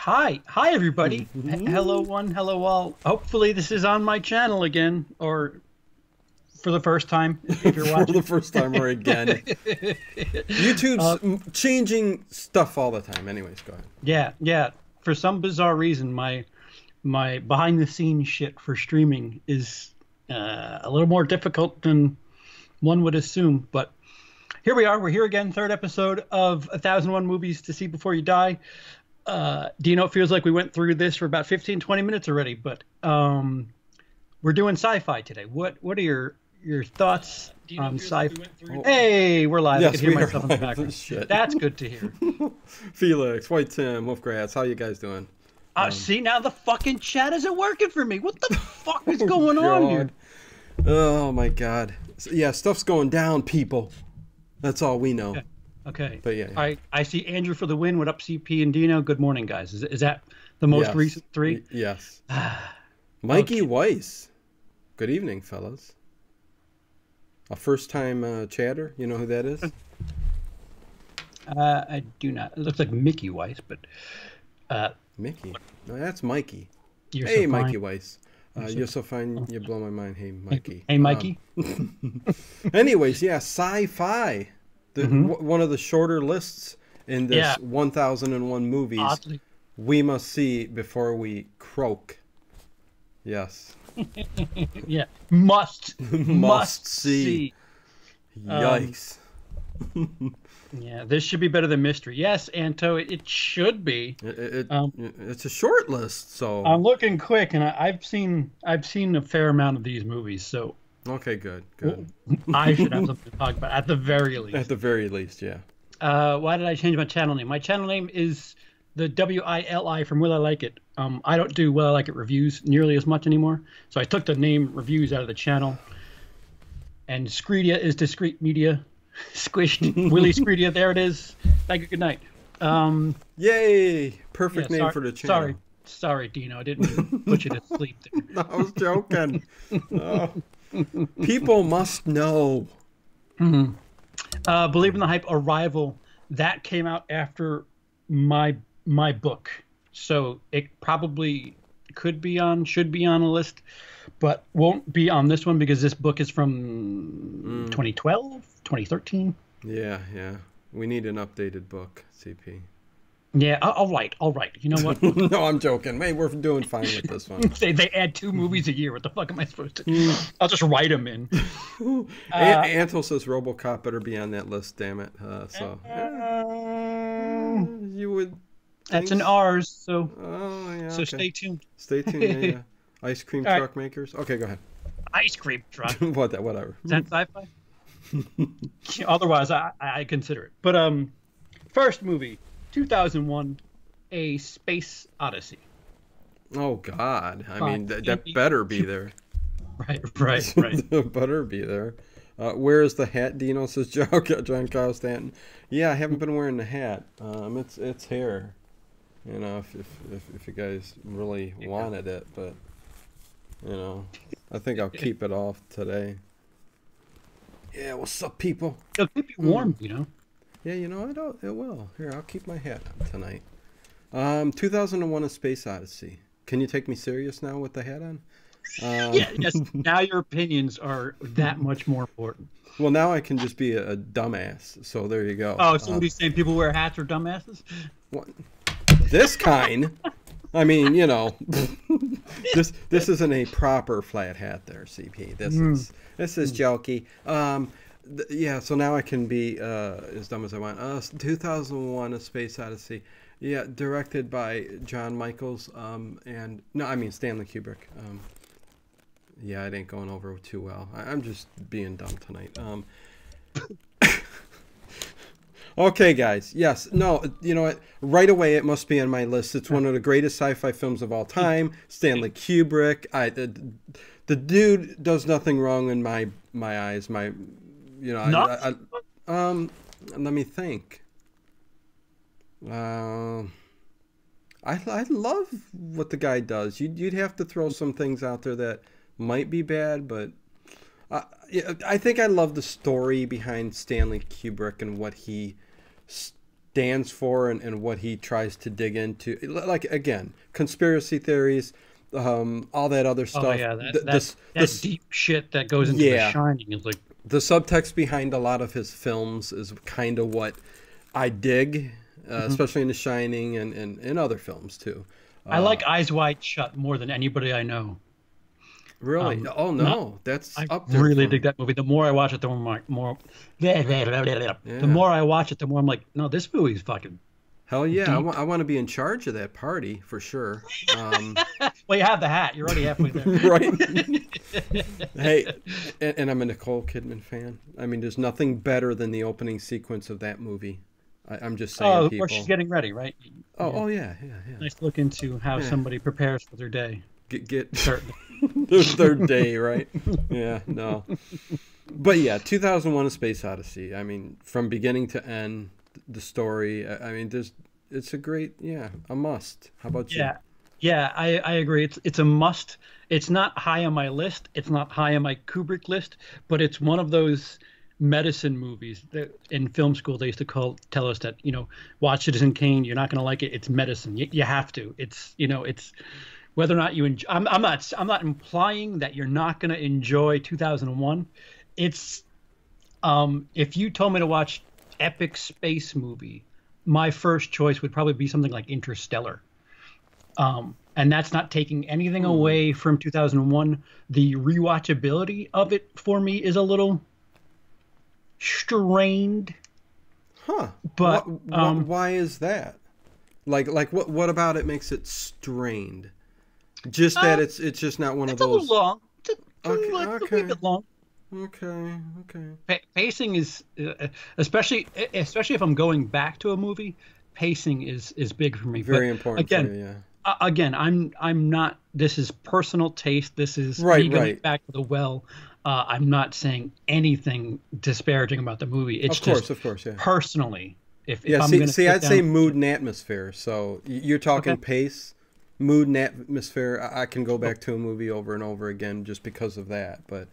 Hi everybody. Hello one, hello all. Hopefully this is on my channel again, or for the first time if you're watching. For the first time or again. YouTube's changing stuff all the time. Anyways, go ahead. Yeah. For some bizarre reason, my behind the scenes shit for streaming is a little more difficult than one would assume, but here we are. We're here again, third episode of 1001 Movies to See Before You Die. Dino, it feels like we went through this for about 15-20 minutes already, but we're doing sci-fi today. What are your thoughts on sci-fi? Hey, we're live. Yes, I can hear we are myself in the live. background. Shit. That's good to hear. Felix, White Tim, Wolfgrass, how you guys doing? See, now the fucking chat isn't working for me. What the fuck is going on here? Oh my god. Yeah, stuff's going down, people. That's all we know. Okay. But yeah. I see Andrew for the win. What up, CP and Dino? Good morning, guys. Is that the most recent three? Yes. Mikey Weiss. Good evening, fellas. A first-time chatter. You know who that is? I do not. It looks like Mickey Weiss, but Mickey. No, that's Mikey. You're hey, so fine. Mikey Weiss. You're so fine. You blow my mind. Hey, Mikey. Hey, Mikey. Anyways, yeah, Sci-Fi. One of the shorter lists in this 1001 movies Oddly. we must see before we croak. Yes. Yeah. Must see. Yikes. Yeah, this should be better than Mystery. Yes, Anto, it should be. It's a short list, so I'm looking quick, and I've seen a fair amount of these movies, so okay, good. I should have something to talk about at the very least. At the very least, yeah. Why did I change my channel name? My channel name is the WILI from Will I Like It. I don't do Will I Like It reviews nearly as much anymore, so I took the name reviews out of the channel. And Screedia is discreet media. Squished. Willie Screedia, there it is. Thank you, good night. Yay! Perfect name for the channel. Sorry, Dino. I didn't put you to sleep there. No, I was joking. Oh. People must know. Believe in the Hype Arrival, that came out after my book. So it probably should be on a list, but won't be on this one because this book is from 2012, 2013. Yeah. We need an updated book, CP. Yeah, all right. You know what? No, I'm joking. Hey, we're doing fine with this one. they add 2 movies a year. What the fuck am I supposed to? I'll just write them in. Antle says RoboCop better be on that list. Damn it. You would. That's an R's. So. Oh yeah. So stay tuned. Stay tuned. Yeah. Ice cream truck makers. Okay, go ahead. Ice cream truck. Whatever. Is that sci-fi? Otherwise, I consider it. But first movie, 2001, A Space Odyssey. Oh God! I mean, that better be there. Right. That better be there. Where is the hat? Dino says John Kyle Stanton. Yeah, I haven't been wearing the hat. It's here. You know, if you guys really wanted it, but you know, I think I'll keep it off today. Yeah, what's up, people? It'll keep you warm, you know. Yeah, you know, it will. Here, I'll keep my hat on tonight. 2001: A Space Odyssey. Can you take me serious now with the hat on? Yes. Now your opinions are that much more important. Well, now I can just be a dumbass. So there you go. Oh, somebody's saying people wear hats are dumbasses? What? This kind? I mean, you know, this isn't a proper flat hat there, CP. This is jokey. Yeah, so now I can be as dumb as I want. 2001: A Space Odyssey. Yeah, directed by John Michaels. And no, I mean Stanley Kubrick. Yeah, it ain't going over too well. I'm just being dumb tonight. Okay, guys. Yes. No, you know what? Right away, it must be on my list. It's one of the greatest sci-fi films of all time. Stanley Kubrick. The dude does nothing wrong in my eyes. Let me think. I love what the guy does. You'd have to throw some things out there that might be bad, but I think I love the story behind Stanley Kubrick and what he stands for and what he tries to dig into. Like, again, conspiracy theories, all that other stuff. Oh yeah, that deep shit that goes into The Shining is like the subtext behind a lot of his films is kind of what I dig, especially in The Shining and other films too. I like Eyes Wide Shut more than anybody I know. Really? Oh no, that's up there. I really dig that movie. The more I watch it, the more the more I watch it, the more I'm like, no, this movie's fucking. Hell yeah, I want to be in charge of that party for sure. Well, you have the hat. You're already halfway there. Right. Hey, and I'm a Nicole Kidman fan. I mean, there's nothing better than the opening sequence of that movie. I'm just saying, of people. Course she's getting ready, right? Oh yeah. Nice look into how somebody prepares for their day. Get their third day, right? Yeah, no. But yeah, 2001: A Space Odyssey. I mean, from beginning to end, the story. I mean, it's a great, a must. How about you? Yeah, I agree. It's a must. It's not high on my list. It's not high on my Kubrick list, but it's one of those medicine movies that in film school they used to tell us that, watch Citizen Kane, you're not going to like it. It's medicine. You have to. It's whether or not you enjoy. I'm not implying that you're not going to enjoy 2001. It's if you told me to watch epic space movie, my first choice would probably be something like Interstellar. And that's not taking anything away from 2001. The rewatchability of it for me is a little strained. Huh. But why is that? Like what about it makes it strained? Just that it's just not one of those. It's a little long. A little bit long. Okay. Pacing is, especially if I'm going back to a movie, pacing is big for me. Very important. Again, for you, again, I'm not. This is personal taste. This is me going back to the well. I'm not saying anything disparaging about the movie. It's of course, yeah. Personally, if I'm I'd say mood and atmosphere. So you're talking pace. Mood and atmosphere. I can go back to a movie over and over again just because of that. But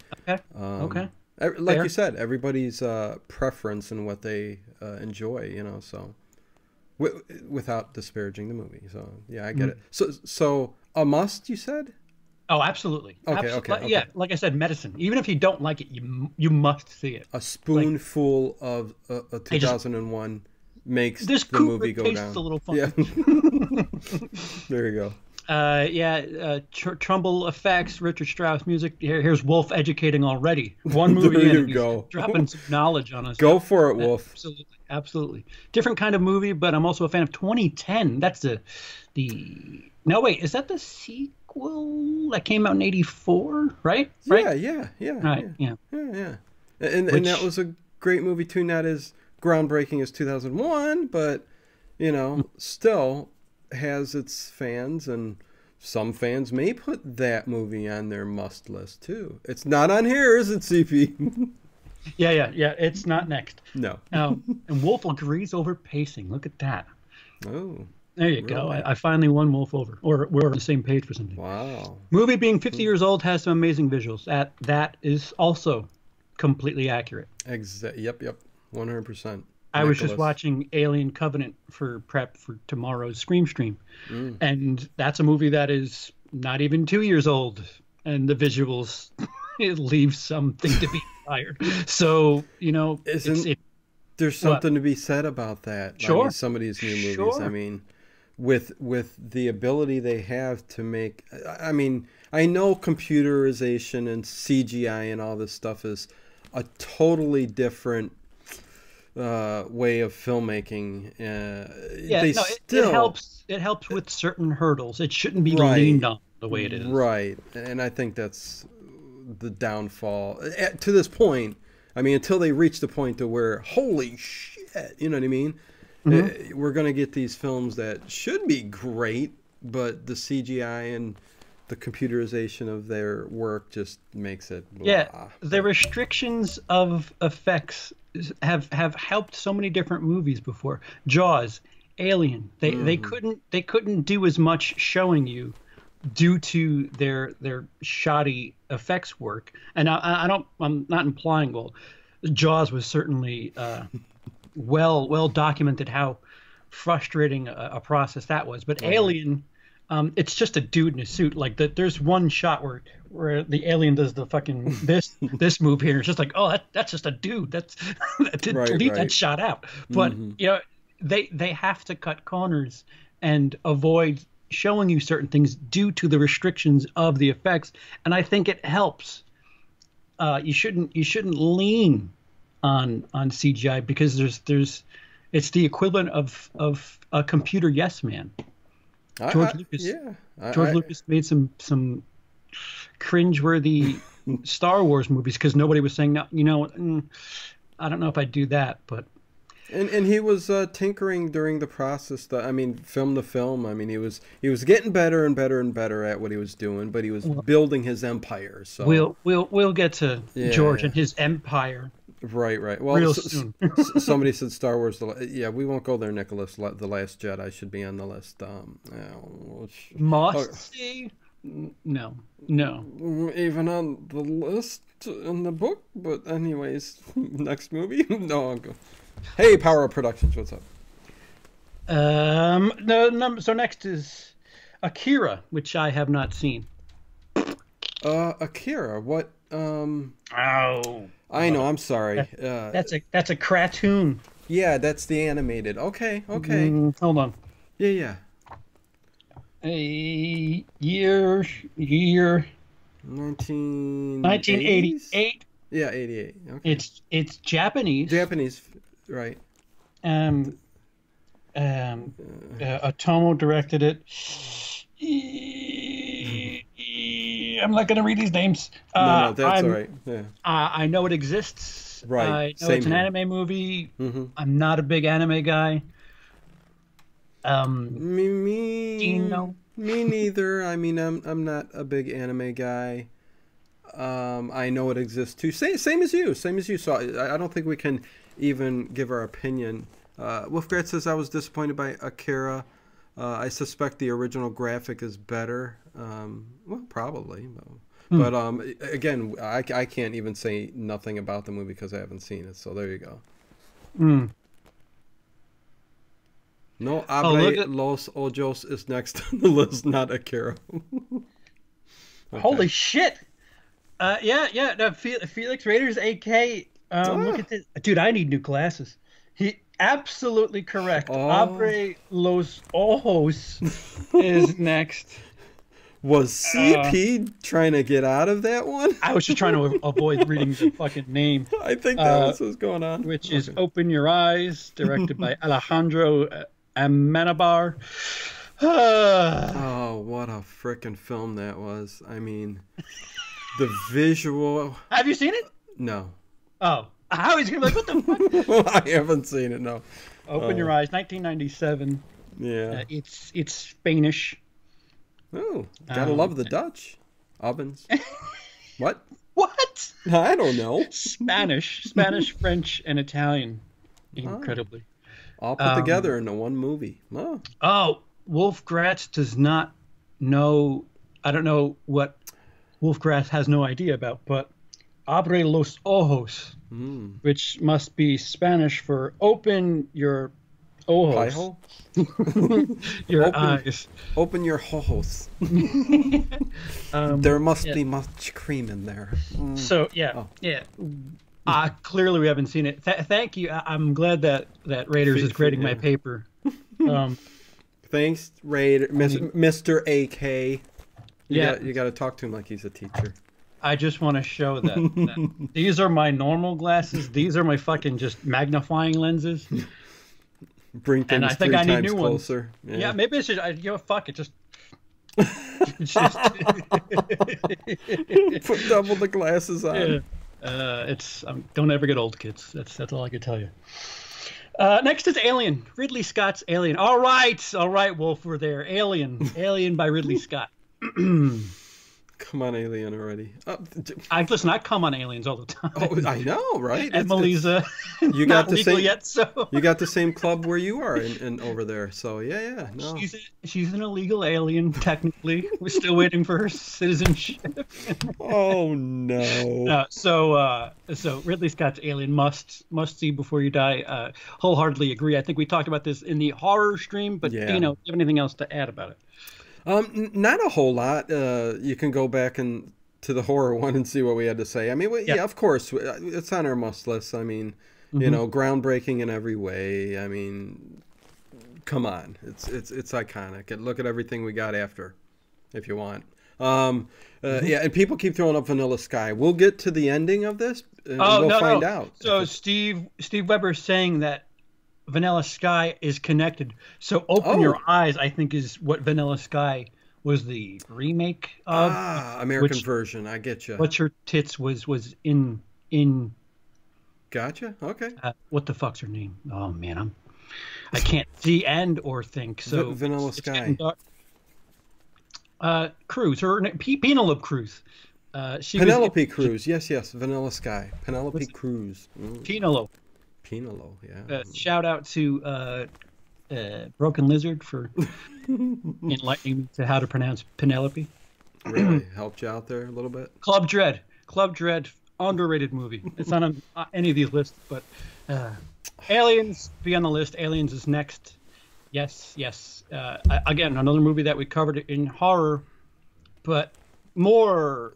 okay. Like you said, everybody's preference and what they enjoy. So without disparaging the movie. So yeah, I get it. So a must, you said? Oh, absolutely. Okay. Yeah, like I said, medicine. Even if you don't like it, you must see it. A spoonful of 2001. Makes this the movie go down. A little funky. Yeah. There you go. Trumbull effects, Richard Strauss music. Here's Wolf educating already. One movie there in, you go. Dropping some knowledge on us. Go for it, Wolf. Absolutely. Different kind of movie, but I'm also a fan of 2010. That's the. No, wait, is that the sequel that came out in '84? Right? Yeah. Right. Yeah. And that was a great movie too. Not as groundbreaking as 2001, but still has its fans, and some fans may put that movie on their must list too. It's not on here, is it, CP? Yeah. It's not next. No. And Wolf agrees over pacing. Look at that. Oh. There you go. I finally won Wolf over, or we're on the same page for something. Wow. Movie being 50 years old has some amazing visuals. That is also completely accurate. Yep. 100%. I was just watching Alien Covenant for prep for tomorrow's Scream stream. And that's a movie that is not even 2 years old. And the visuals, it leaves something to be desired. So, there's something to be said about that. Sure. I mean, some of these new movies, Sure. I mean, with the ability they have to make, I mean, I know computerization and CGI and all this stuff is a totally different way of filmmaking. It helps with certain hurdles. It shouldn't be leaned on the way it is. Right, and I think that's the downfall to this point. I mean, until they reach the point to where, holy shit, you know what I mean? We're gonna get these films that should be great, but the CGI and the computerization of their work just makes it blah. Yeah, the restrictions of effects have helped so many different movies before. Jaws, Alien, they couldn't do as much showing you due to their shoddy effects work. And I'm not implying, Jaws was certainly well documented how frustrating a process that was. But Oh, yeah. Alien, it's just a dude in a suit. Like there's one shot where the alien does the fucking this move here. It's just like, oh, that's just a dude. That's leave that shot out. But you know, they have to cut corners and avoid showing you certain things due to the restrictions of the effects. And I think it helps. You shouldn't lean on CGI because it's the equivalent of a computer yes man. George Lucas made some cringeworthy Star Wars movies because nobody was saying, no, you know, I don't know if I'd do that, but. And he was tinkering during the process. Film to film. I mean, he was getting better and better and better at what he was doing, but he was building his empire. So we'll get to George and his empire. Right. Well, real soon. Somebody said Star Wars. We won't go there, Nicholas. The Last Jedi should be on the list. See? No. Even on the list in the book. But anyways, next movie. No, I'll go. Hey, Power Up Productions, what's up? So next is Akira, which I have not seen. Akira, what? Oh, I know. I'm sorry. That's a cartoon. Yeah, that's the animated. Okay. Hold on. Yeah. A year. 1988. Yeah, 88. Okay. It's Japanese. Japanese, right? Otomo directed it. I'm not going to read these names. No, that's all right. Yeah. I know it exists. Right. I know Same it's an here. anime movie. Mm-hmm. I'm not a big anime guy. Me neither. I mean, I'm not a big anime guy. I know it exists too. Same as you. So I don't think we can even give our opinion. Wolfgrat says I was disappointed by Akira. I suspect the original graphic is better. Well, probably. But again, I can't even say nothing about the movie because I haven't seen it. So there you go. No Abre Los Ojos is next on the list, not Akira. Okay. Holy shit! Yeah. No, Felix Raiders, AK. Look at this, dude. I need new glasses. He absolutely correct. Abre Los Ojos is next. Was CP trying to get out of that one? I was just trying to avoid reading the fucking name. I think that was what's going on. Which is Open Your Eyes, directed by Alejandro Amenabar. Oh, what a frickin' film that was. I mean, the visual... Have you seen it? No. Oh. I was going to be like, what the fuck? I haven't seen it, no. Open Your Eyes, 1997. Yeah. It's Spanish. Oh, gotta love the Dutch. Ovens. What? What? I don't know. Spanish, French, and Italian. Incredibly. All put together into one movie. Oh, Wolf Gratz does not know. I don't know what Wolf Gratz has no idea about, but Abre los ojos, which must be Spanish for open your ojos. Your eyes. Open your ojos. There must be much cream in there. So, yeah. Clearly we haven't seen it. Thank you. I'm glad that Raiders is grading my paper. Thanks, Raider, Mr. AK. You got to talk to him like he's a teacher. I just want to show that these are my normal glasses. These are my fucking just magnifying lenses. Bring things and I think 3 I need times new closer. Ones. Yeah, maybe I should. Fuck it. Just put double the glasses on. Yeah. Don't ever get old, kids. That's all I can tell you. Next is Alien. Ridley Scott's Alien. All right, Wolf, we're there. Alien by Ridley Scott. Come on, Alien already. Listen, I come on aliens all the time. Oh, I know, right? Emily's you not got the legal same yet, so you got the same club where you are and over there. So yeah, no. she's an illegal alien technically. We're still waiting for her citizenship. Oh no. So Ridley Scott's Alien must see before you die. Wholeheartedly agree. I think we talked about this in the horror stream, but Yeah. do you have anything else to add about it? Not a whole lot. You can go back and to the horror one and see what we had to say. I mean, yeah, of course, it's on our must list. I mean, groundbreaking in every way. I mean, come on, it's iconic. And look at everything we got after, if you want. Yeah, and people keep throwing up Vanilla Sky. We'll get to the ending of this, and we'll find out. So Steve Weber's saying that Vanilla Sky is connected. So Open Your Eyes, I think, is what Vanilla Sky was the remake of. American version. I get you. What's Her Tits was in. Gotcha. Okay. What the fuck's her name? Oh man, I can't see and or think. So Vanilla Sky. Cruz, her Penelope Cruz. Penelope Cruz. Yes. Vanilla Sky. Penelope Cruz. Penelope, yeah. Shout out to Broken Lizard for enlightening me to how to pronounce Penelope. Really helped you out there a little bit. Club Dread, underrated movie. It's not on any of these lists, but Aliens be on the list. Aliens is next. Yes. Again, another movie that we covered in horror, but more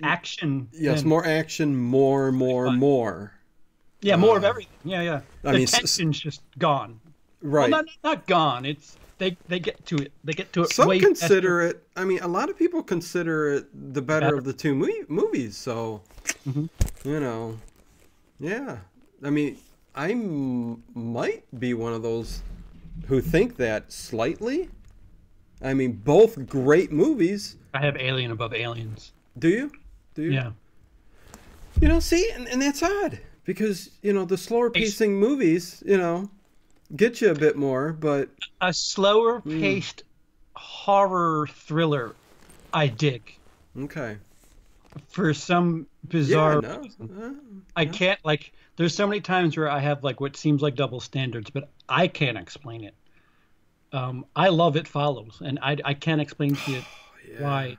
action. Yes, more action, more. Yeah, more of everything. Yeah. I mean, tension's just gone. Right. Well, not gone. It's they get to it. They get to it. Some consider it. I mean, a lot of people consider it the better of the two movies. So, yeah. I mean, I might be one of those who think that slightly. I mean, both great movies. I have Alien above Aliens. Do you? Yeah. See, and that's odd because the slower pacing movies, get you a bit more, but a slower paced horror thriller, I dig. Okay. For some bizarre reason. I can't there's so many times where I have what seems like double standards, but I can't explain it. I love It Follows, and I can't explain to you why.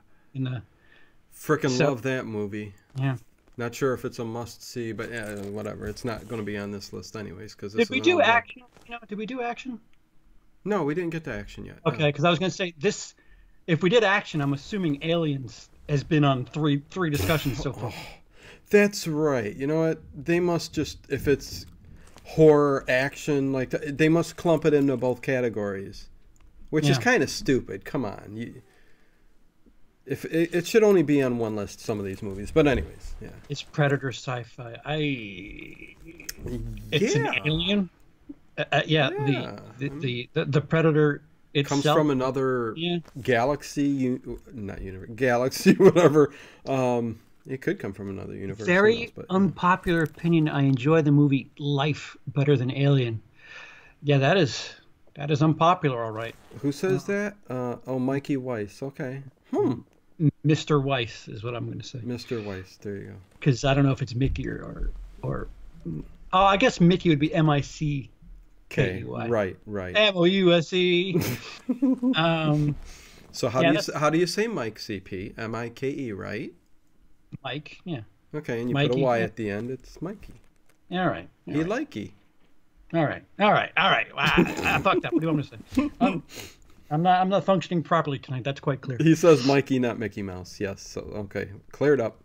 Love that movie. Yeah. Not sure if it's a must see, but whatever. It's not going to be on this list anyways. Did we do action? Did we do action? No, we didn't get to action yet. Okay, because I was going to say this. If we did action, I'm assuming Aliens has been on three discussions so far. That's right. You know what? They must just, if it's horror, action, they must clump it into both categories, which is kind of stupid. Come on. If it should only be on one list, some of these movies. But anyways, yeah. It's Predator Sci-Fi. It's an alien. The Predator itself comes from another galaxy, not universe, galaxy, whatever. It could come from another universe. Very unpopular opinion. I enjoy the movie Life better than Alien. Yeah, that is unpopular, all right. Who says that? Mikey Weiss. Okay. Mr. Weiss is what I'm going to say. Mr. Weiss. There you go. Because I don't know if it's Mickey or I guess Mickey would be M-I-C. Okay, right. M-O-U-S-E. So how do you say Mike, CP? M-I-K-E, right? Mike, yeah. Okay, and you put a Y at the end. It's Mikey. All right. He likey. All right. I fucked up. What do you want me to say? I'm not functioning properly tonight. That's quite clear. He says Mikey, not Mickey Mouse. Yes. So okay, cleared up.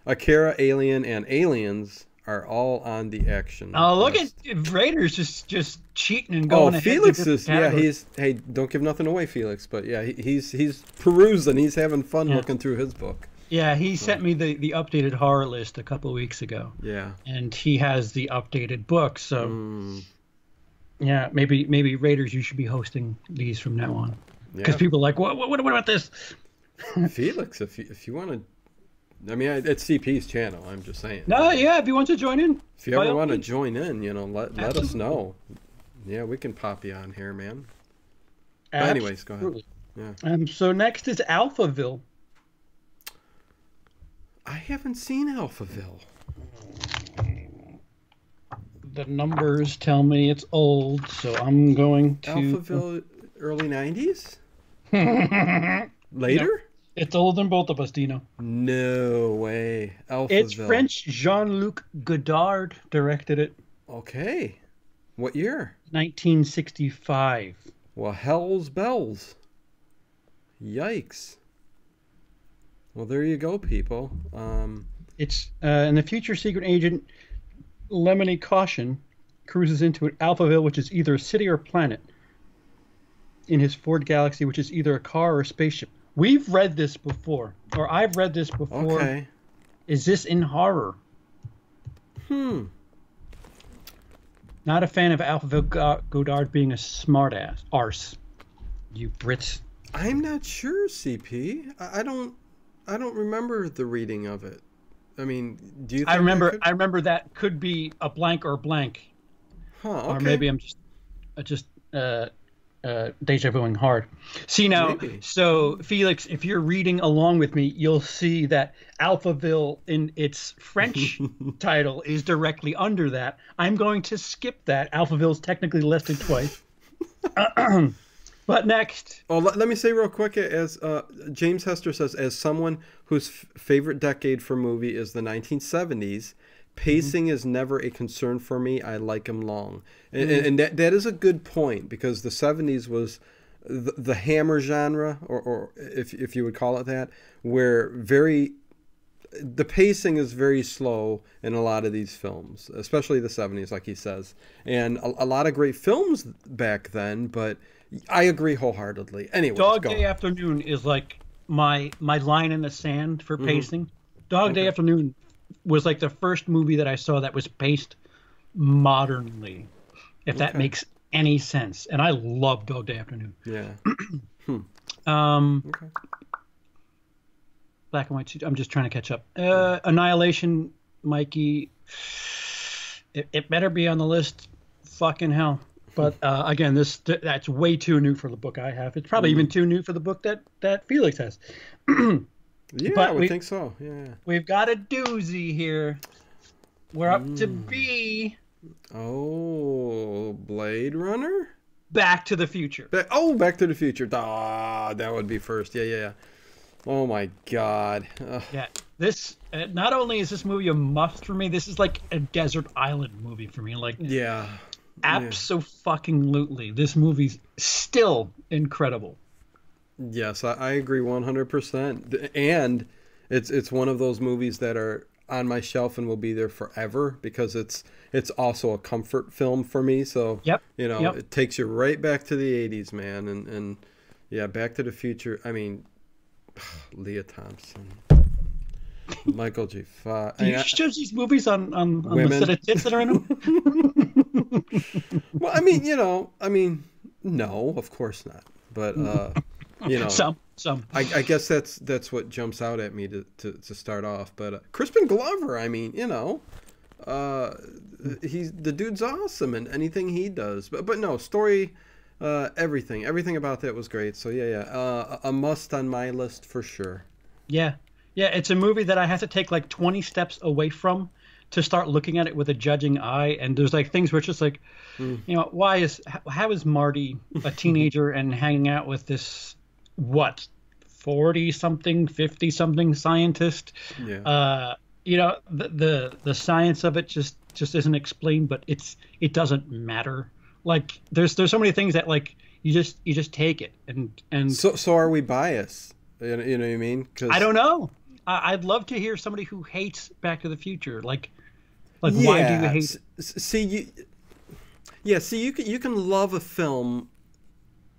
Akira, Alien, and Aliens are all on the action. Oh, look at Raiders just cheating and going. Oh, Felix is hey, don't give nothing away, Felix. But yeah, he's perusing. He's having fun looking through his book. Yeah, he sent me the updated horror list a couple of weeks ago. Yeah. And he has the updated book, so yeah, maybe Raiders, you should be hosting these from now on. Because people are like, what about this? Felix, if you want to, I mean, it's CP's channel. I'm just saying. No, yeah, if you want to join in. If you ever want to join in, let us know. Yeah, we can pop you on here, man. But anyways, go ahead. Yeah. So next is Alphaville. I haven't seen Alphaville. The numbers tell me it's old, so I'm going to... Alphaville, early 90s? Later? Yep. It's older than both of us, Dino. No way. Alphaville. It's French. Jean-Luc Godard directed it. Okay. What year? 1965. Well, hell's bells. Yikes. Well, there you go, people. It's in the future, secret agent Lemony Caution cruises into an Alphaville, which is either a city or planet, in his Ford Galaxy, which is either a car or a spaceship. We've read this before, or I've read this before. Okay. Is this in horror? Not a fan of Alphaville Godard being a smartass. Arse. You Brits. I'm not sure, CP. I don't remember the reading of it. I mean, do you think I remember that could be a blank or blank. Huh, okay. Or maybe I'm just deja vuing hard. See now, Maybe. So Felix, if you're reading along with me, you'll see that Alphaville in its French title is directly under that. I'm going to skip that. Alphaville's technically listed twice. But next. Oh, let me say real quick, as James Hester says, as someone whose favorite decade for movie is the 1970s, pacing is never a concern for me. I like them long. And that is a good point, because the 70s was the hammer genre, or if you would call it that, where the pacing is very slow in a lot of these films, especially the 70s, like he says. And a lot of great films back then, but I agree wholeheartedly. Anyway, Dog Day Afternoon is like my line in the sand for pacing. Dog Day Afternoon was like the first movie that I saw that was paced modernly, if that makes any sense. And I love Dog Day Afternoon. Yeah. Okay. Black and white. I'm just trying to catch up. Annihilation, Mikey. It better be on the list. Fucking hell. But again, that's way too new for the book I have. It's probably even too new for the book that Felix has. Yeah, but I would think so. Yeah. We've got a doozy here. We're up to B. Oh, Blade Runner? Back to the Future. Back to the Future. That would be first. Yeah. Oh my God. Yeah. This not only is this movie a must for me, this is like a desert island movie for me. Like, yeah. Abso-fucking-lutely. This movie's still incredible. Yes, I agree 100%. And it's one of those movies that are on my shelf and will be there forever, because it's also a comfort film for me. So, it takes you right back to the 80s, man. And yeah, Back to the Future. I mean, Leah Thompson. Michael J. Fox. Do you show these movies on the set of tits that are in them? Well, I mean, no, of course not. But some. I guess that's what jumps out at me to start off. But Crispin Glover, I mean, the dude's awesome in anything he does. But no, story, everything about that was great. So yeah, a must on my list for sure. Yeah, it's a movie that I have to take like 20 steps away from to start looking at it with a judging eye. And there's like things where it's just like, how is Marty a teenager and hanging out with this 40-something, 50-something scientist? Yeah. The science of it just isn't explained, but it doesn't matter. Like there's so many things that like you just take it and so are we biased? You know what I mean? 'Cause I don't know. I'd love to hear somebody who hates Back to the Future. Like why do you hate it? You can love a film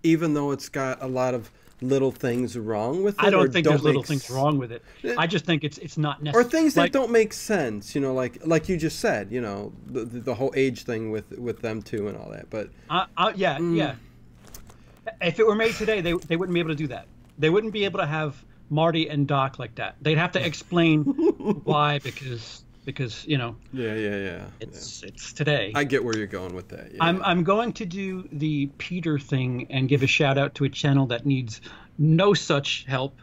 even though it's got a lot of little things wrong with it. I don't think there's little things wrong with it. I just think it's not necessary. Or things that don't make sense, like you just said, the whole age thing with them too and all that. But yeah. If it were made today, they wouldn't be able to do that. They wouldn't be able to have Marty and Doc like that. They'd have to explain why, because it's today. I get where you're going with that. Yeah. I'm going to do the Peter thing and give a shout out to a channel that needs no such help.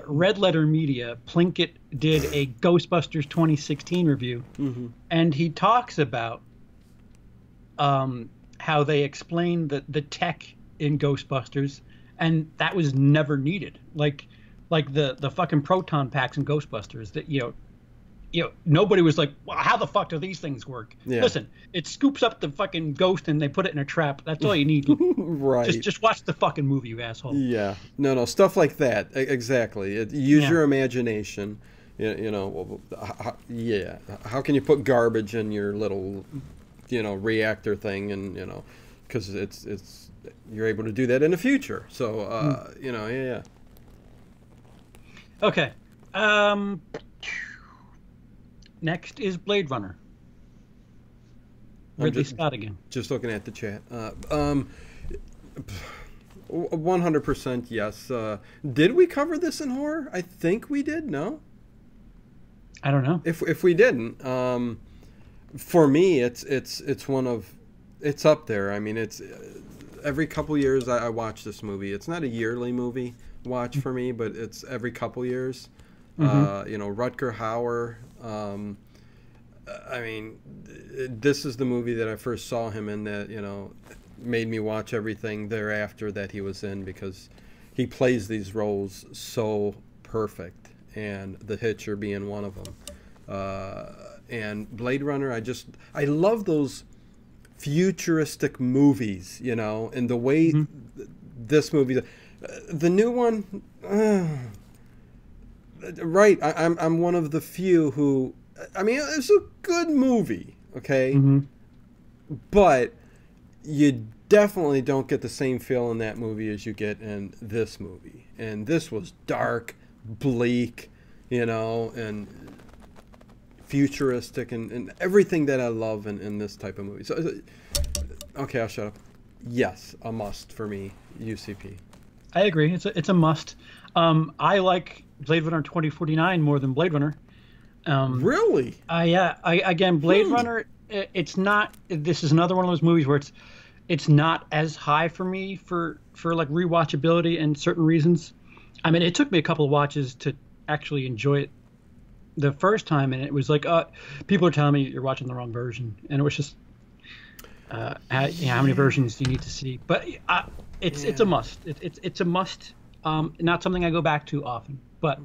Red Letter Media, Plinkett did a Ghostbusters 2016 review, and he talks about how they explained the tech in Ghostbusters, and that was never needed. Like the fucking proton packs in Ghostbusters, that nobody was like, well, how the fuck do these things work? Yeah. Listen, it scoops up the fucking ghost and they put it in a trap. That's all you need. Right. Just watch the fucking movie, you asshole. Yeah. No, stuff like that. Exactly. Use your imagination. Yeah. How can you put garbage in your little, reactor thing, and because it's you're able to do that in the future. So yeah. Okay. Next is Blade Runner. Ridley Scott again. Just looking at the chat. 100% yes. Did we cover this in horror? I think we did. No. I don't know. If we didn't, for me, it's one of, it's up there. I mean, it's every couple years I watch this movie. It's not a yearly movie watch for me, but it's every couple years. Rutger Hauer. I mean, this is the movie that I first saw him in that, made me watch everything thereafter that he was in, because he plays these roles so perfect, and The Hitcher being one of them. And Blade Runner, I love those futuristic movies, and the way this movie, the new one, right, I'm one of the few who, I mean, it's a good movie, okay? But you definitely don't get the same feel in that movie as you get in this movie. And this was dark, bleak, and futuristic, and everything that I love in this type of movie. So, okay, I'll shut up. Yes, a must for me, UCP. I agree. It's a must. I like Blade Runner 2049 more than Blade Runner. Really? Again, Blade Runner, it's not. This is another one of those movies where it's not as high for me for like rewatchability and certain reasons. I mean, it took me a couple of watches to actually enjoy it the first time, and it was like, people are telling me you're watching the wrong version, and it was just, how many versions do you need to see? But it's a must. It's a must. Not something I go back to often, but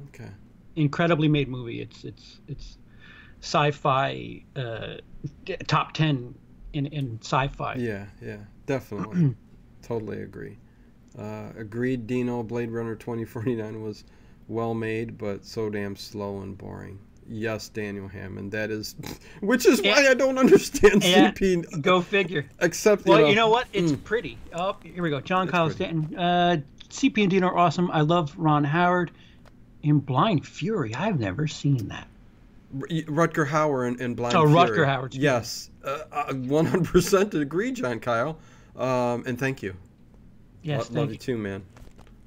incredibly made movie. It's sci-fi, top 10 in sci-fi. Yeah, definitely. Totally agree. Agreed, Dino. Blade Runner 2049 was well made, but so damn slow and boring. Yes, Daniel Hammond. That is, which is why I don't understand CP. Go figure. Except, you know what? It's pretty. Oh, here we go. John Kyle Stanton. CP and Dino are awesome. I love Ron Howard in Blind Fury. I've never seen that. Rutger Hauer in Blind Fury. Oh, Rutger Hauer. Yes. 100% agree, John Kyle. And thank you. Yes, love you too, man.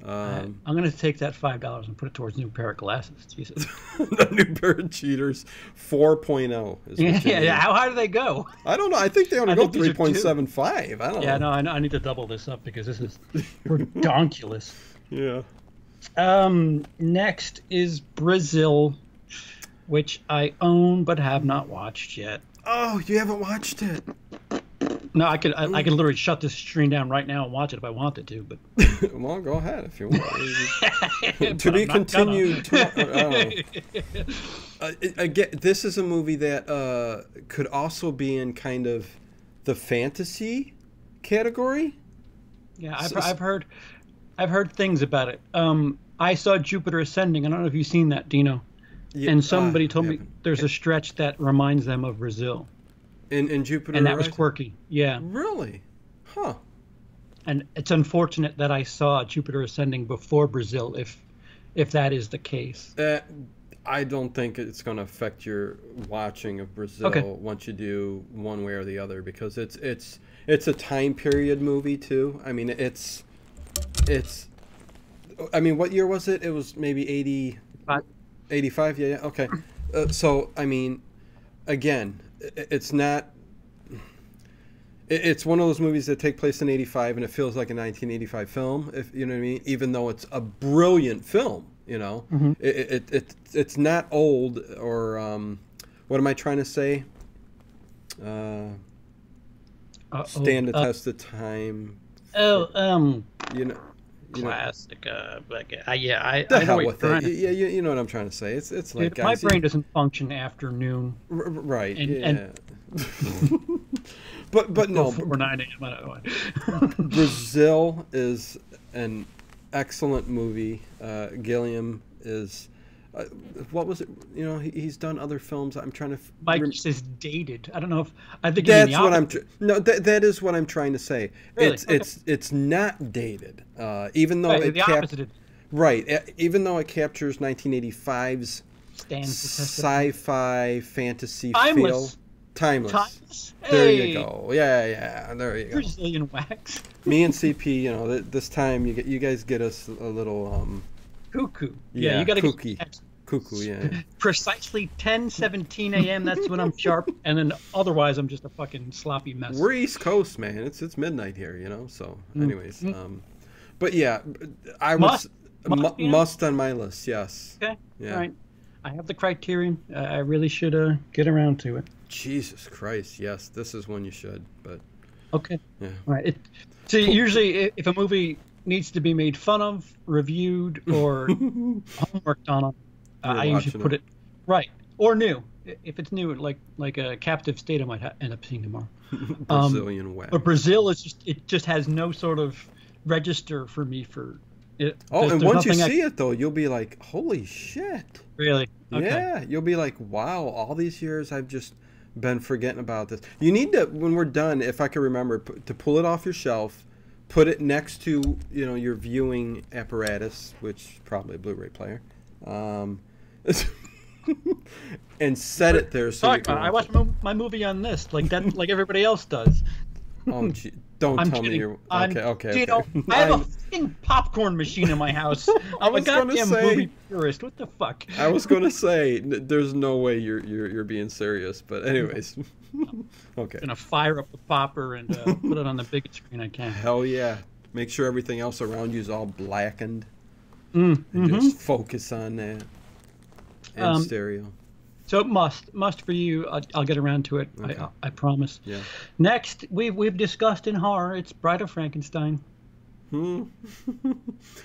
I'm going to take that $5 and put it towards a new pair of glasses. Jesus. A new pair of cheaters. 4.0 is what yeah. How high do they go? I don't know. I think they only go 3.75. I don't know. Yeah, no, I need to double this up because this is redonkulous. Yeah. Next is Brazil, which I own but have not watched yet. Oh, you haven't watched it? No, I could literally shut this stream down right now and watch it if I wanted to. But well, go ahead if you want. To be continued. Again, this is a movie that could also be in kind of the fantasy category. Yeah, I've heard things about it. I saw Jupiter Ascending. I don't know if you've seen that, Dino. Yeah, and somebody told me there's a stretch that reminds them of Brazil. In Jupiter, and that was quirky. Yeah. Really? Huh. And it's unfortunate that I saw Jupiter Ascending before Brazil, if that is the case. I don't think it's going to affect your watching of Brazil once you do one way or the other, because it's a time period movie too. I mean, it's. I mean, what year was it? It was maybe 85. 85. Yeah. Okay. So I mean, again, it's not. It's one of those movies that take place in '85, and it feels like a 1985 film, if you know what I mean. Even though it's a brilliant film, you know, it's not old or what am I trying to say? Stand the test of time. You know. Classic. I the know hell what with you're it. trying to Yeah, you know what I'm trying to say. It's like, Dude, my brain doesn't function after noon. Right. And but no. Before 9 a.m. Brazil is an excellent movie. Gilliam is. What was it? You know, he's done other films. I'm trying to. Mike says dated. I don't know if I think that's what I'm. No, that is what I'm trying to say. Really? It's not dated. Even though the opposite. Right. Even though it captures 1985's sci-fi fantasy feel. Timeless. Hey. There you go. Yeah. There you go. Brazilian wax. Me and CP, you know, this time you guys get us a little cuckoo. Yeah, you got to cuckoo. Yeah. Precisely 10:17 a.m. That's when I'm sharp, and then otherwise I'm just a fucking sloppy mess. We're East Coast, man. It's midnight here, you know. So, anyways, but yeah, I was must on my list. Yes. Okay. Yeah. All right. I have the criterion. I really should get around to it. Jesus Christ! Yes, this is one you should. But okay. Yeah. All right. So usually, if a movie needs to be made fun of, reviewed, or homeworked on, I usually put it right or new. If it's new, like a Captive State, I might end up seeing tomorrow. Brazilian wax. But Brazil is just has no sort of register for me for it. And once you see it though, you'll be like, holy shit! Really? Okay. Yeah, you'll be like, wow! All these years I've just been forgetting about this. You need to, when we're done, if I can remember, to pull it off your shelf, put it next to your viewing apparatus, which is probably a Blu-ray player, and set it there. So I watch my movie on this like everybody else does. Oh, gee, don't tell me you're okay. You know, I have a fucking popcorn machine in my house. I'm a goddamn movie purist. What the fuck? I was gonna say there's no way you're being serious, but anyways, okay. I'm gonna fire up the popper and put it on the biggest screen I can. Hell yeah! Make sure everything else around you is all blackened, and just focus on that. And stereo. So it must for you. I'll get around to it. Okay. I promise. Yeah. Next, we've discussed in horror. It's Bride of Frankenstein.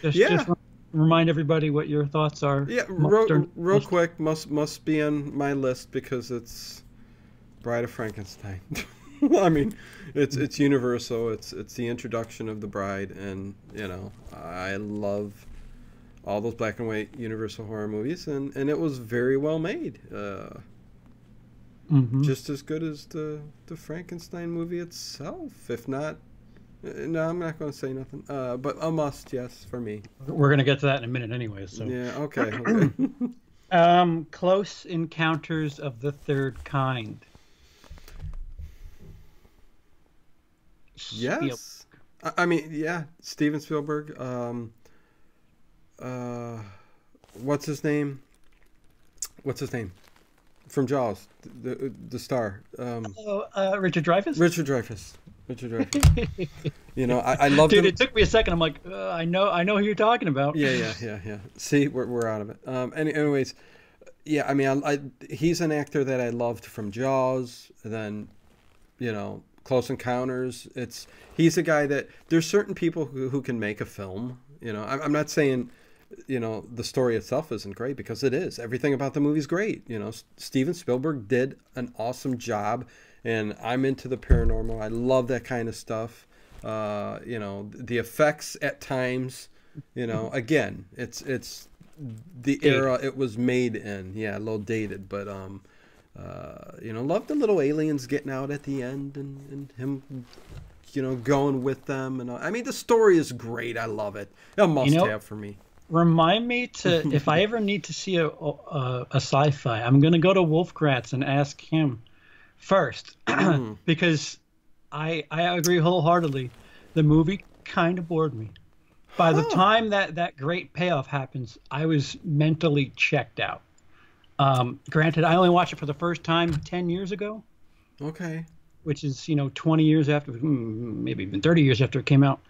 Just remind everybody what your thoughts are. Yeah, real quick. Must be on my list because it's Bride of Frankenstein. I mean, it's Universal. It's the introduction of the bride, and I love all those black and white Universal horror movies, and it was very well made. Just as good as the Frankenstein movie itself, if not. No, I'm not going to say nothing. But a must, yes, for me. We're going to get to that in a minute anyway. So yeah, okay. Close Encounters of the Third Kind. Yes. I mean, yeah, Steven Spielberg. What's his name from Jaws, the star? Richard Dreyfuss. Richard Dreyfuss. I love. Dude, it took me a second. I'm like, I know who you're talking about. Yeah. See, we're out of it. Anyways, yeah. I mean, he's an actor that I loved from Jaws. And then, Close Encounters. He's a guy that there's certain people who can make a film. I'm not saying. The story itself isn't great, because it is. Everything about the movie is great. Steven Spielberg did an awesome job, and I'm into the paranormal. I love that kind of stuff. The effects at times, again, it's the era it was made in. Yeah, a little dated, but love the little aliens getting out at the end and him, going with them. And I mean, the story is great. I love it. A must-have for me. Remind me to, if I ever need to see a sci-fi, I'm going to go to Wolfgratz and ask him first, because I agree wholeheartedly. The movie kind of bored me. By the time that great payoff happens, I was mentally checked out. Granted, I only watched it for the first time 10 years ago. Okay. which is 20 years after, maybe even 30 years after it came out.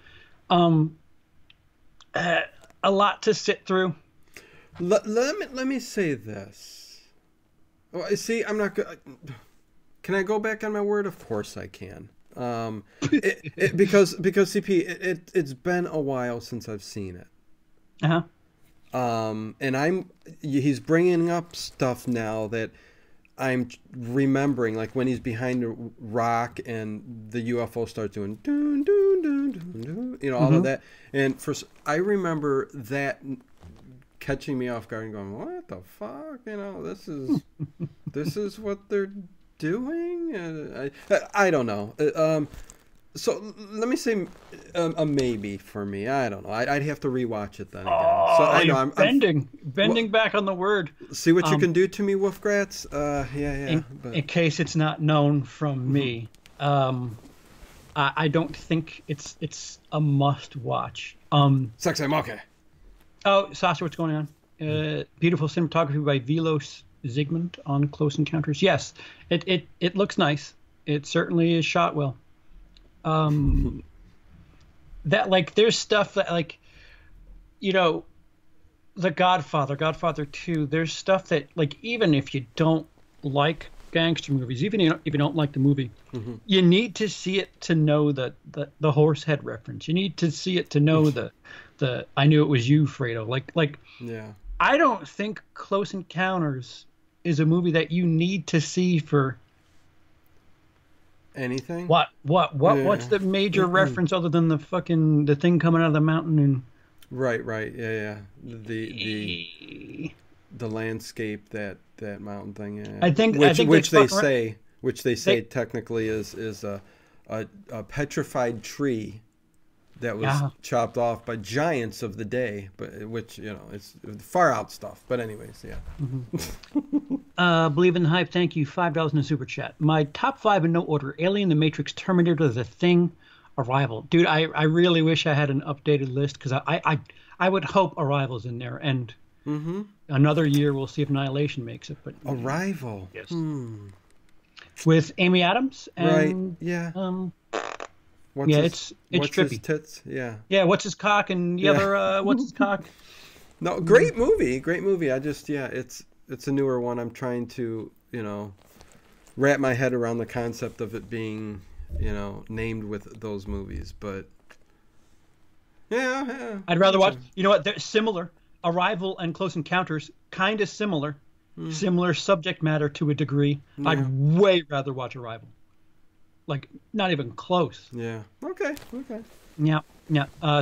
A lot to sit through. Let me say this. Well, see, I'm not going. Can I go back on my word? Of course I can. Because CP, it's been a while since I've seen it. And he's bringing up stuff now that I'm remembering, like when he's behind the rock and the UFO starts doing dun, dun, dun, dun, dun, all of that. And I remember that catching me off guard and going, what the fuck? This is what they're doing? I don't know. So let me say a maybe for me. I don't know. I'd have to rewatch it then again. So I know I'm bending back on the word. See what you can do to me, Wolfgratz? In case it's not known from me, I don't think it's a must watch. Sexy monkey. Oh, Sasha, what's going on? Beautiful cinematography by Vilos Zsigmond on Close Encounters. Yes, it looks nice. It certainly is shot well. That there's stuff that The Godfather 2, there's stuff that even if you don't like gangster movies, even if you don't like the movie, you need to see it to know the horse head reference. You need to see it to know the I knew it was you, Fredo. Yeah. I don't think Close Encounters is a movie that you need to see for anything. What's the major reference other than the thing coming out of the mountain and right, yeah. The landscape, that mountain thing. Yeah. I think which they say technically is a petrified tree that was chopped off by giants of the day, but which it's far out stuff. But anyways, yeah. Believe in the Hype, thank you. $5 in the super chat. My top 5 in no order: Alien, The Matrix, Terminator, The Thing, Arrival. Dude, I really wish I had an updated list, because I would hope Arrival's in there, and another year we'll see if Annihilation makes it. But Arrival, yes, with Amy Adams and right, yeah. It's trippy. His tits? Yeah. Yeah, what's his cock and the other what's his cock? No, great movie. I just it's a newer one. I'm trying to wrap my head around the concept of it being named with those movies, but yeah. I'd rather watch. You know what? They're similar. Arrival and Close Encounters, kind of similar. Similar subject matter to a degree. Yeah. I'd way rather watch Arrival. Not even close. Yeah. Okay. Yeah.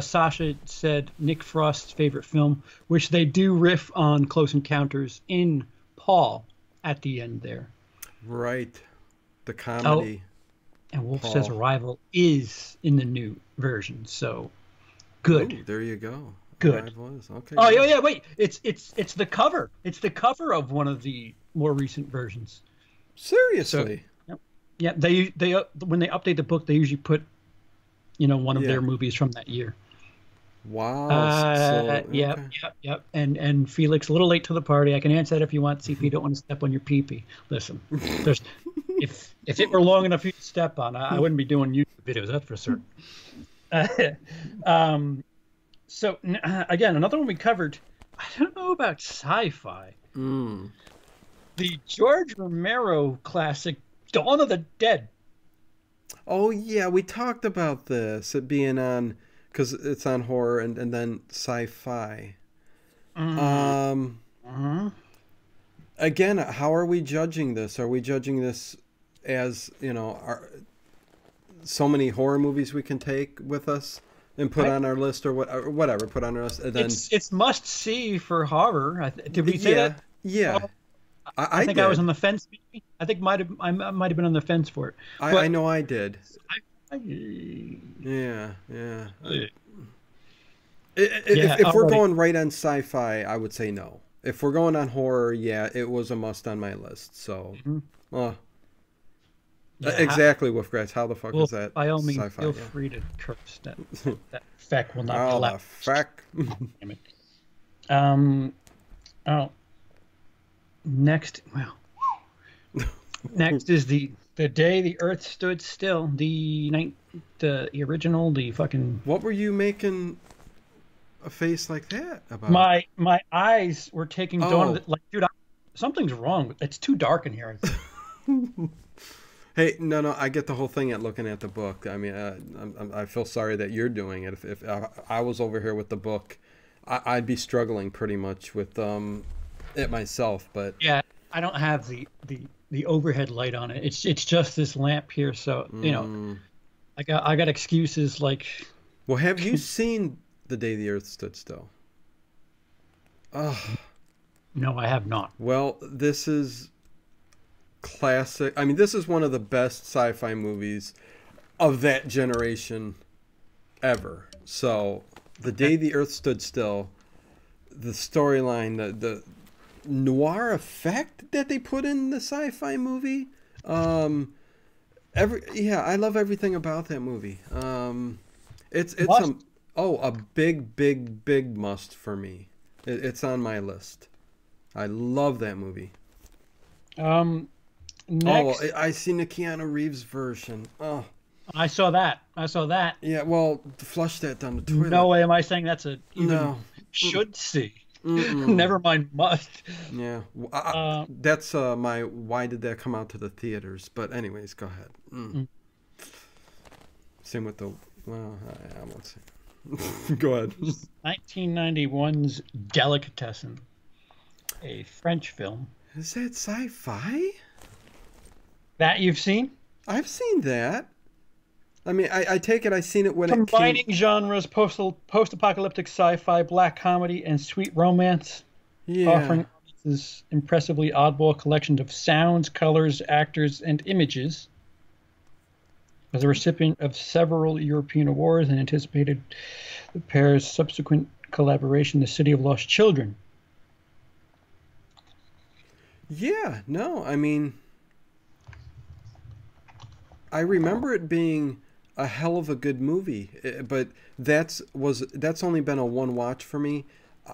Sasha said Nick Frost's favorite film, which they do riff on Close Encounters in Paul at the end there. Right. The comedy. Oh, and Wolf says Arrival is in the new version, so good. Ooh, there you go. Good. Arrival is. Okay. Oh yeah. Wait. It's the cover. It's the cover of one of the more recent versions. Seriously. Yeah, they when they update the book, they usually put, one of their movies from that year. Wow. Yep. And Felix, a little late to the party. I can answer that if you want. CP, don't want to step on your pee-pee. Listen, if it were long enough for you to step on, I wouldn't be doing YouTube videos. That's for certain. So again, another one we covered. I don't know about Sci-Fi. The George Romero classic, Dawn of the Dead. Oh yeah, we talked about this, it being on, because it's on horror and then Sci-Fi. Again, how are we judging this? Are we judging this as so many horror movies we can take with us and put on our list, or whatever, put on our list, and then it's must see for horror. Did we say that? Yeah. I think did. I was on the fence. I think I might have been on the fence for it. I know I did. Yeah. If we're going right on Sci-Fi, I would say no. If we're going on horror, yeah, it was a must on my list. So, exactly, Wolfgratz. How the fuck is that? By all means, Sci-Fi, feel free to curse. That feck will not be allowed. The feck. Damn it. Next is the The Day the Earth Stood Still, the original, the fucking. What were you making a face like that about? My eyes were taking dawn. Oh. Like, dude, something's wrong. It's too dark in here. Hey, no, I get the whole thing at looking at the book. I mean, I feel sorry that you're doing it. If I was over here with the book, I'd be struggling pretty much with it myself. But yeah, I don't have the overhead light on it. It's just this lamp here. So you know, I got excuses like. Well, have you seen The Day the Earth Stood Still? Oh. No, I have not. Well, this is classic. I mean, this is one of the best sci-fi movies of that generation ever. So, The Day the Earth Stood Still, the storyline, the noir effect that they put in the sci-fi movie. I love everything about that movie. It's a big must for me. It's on my list. I love that movie. Next, I seen the Keanu Reeves version. Oh, I saw that. yeah. Well, flush that down the toilet. No way am I saying that's a even No. should see. Never mind must. Yeah, that's my. Why did that come out to the theaters? But anyways, go ahead. Same with the. Well, I won't say. Go ahead. 1991's Delicatessen, a French film. Is that sci-fi? That you've seen? I've seen that. I mean, I take it. I seen it when Combining it came. genres, post-apocalyptic sci-fi, black comedy, and sweet romance, offering this impressively oddball collection of sounds, colors, actors, and images. As a recipient of several European awards and anticipated the pair's subsequent collaboration, The City of Lost Children. Yeah, no, I mean, I remember it being a hell of a good movie, but that's only been a one watch for me.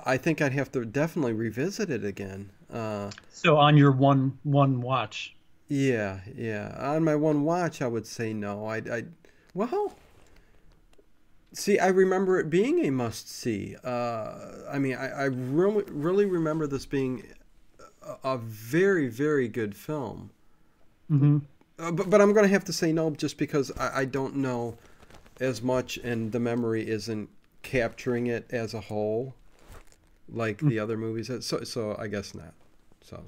I think I'd have to definitely revisit it again. So on your one watch. Yeah. On my one watch, I would say no. Well, see, I remember it being a must see. I mean, I really remember this being a very, very good film. Mm-hmm. But I'm going to have to say no just because I don't know as much and the memory isn't capturing it as a whole like the other movies. So I guess not. So,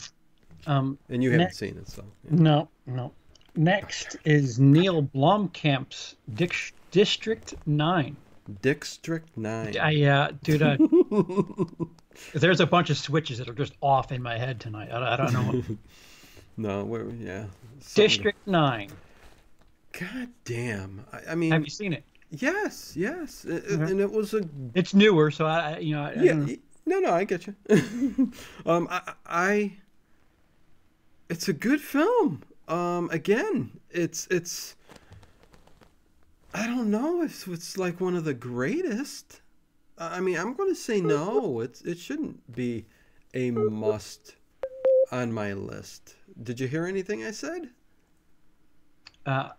and you haven't seen it, so. Yeah. No. Next is Neil Blomkamp's District 9. District 9. Yeah, dude. There's a bunch of switches that are just off in my head tonight. I don't know. No, yeah. District 9. God damn. I mean, have you seen it? Yes. And it was It's newer, so I don't know. No, I get you. It's a good film. Again, it's I don't know if it's like one of the greatest. I mean, I'm going to say no. It shouldn't be a must on my list. Did you hear anything I said? No.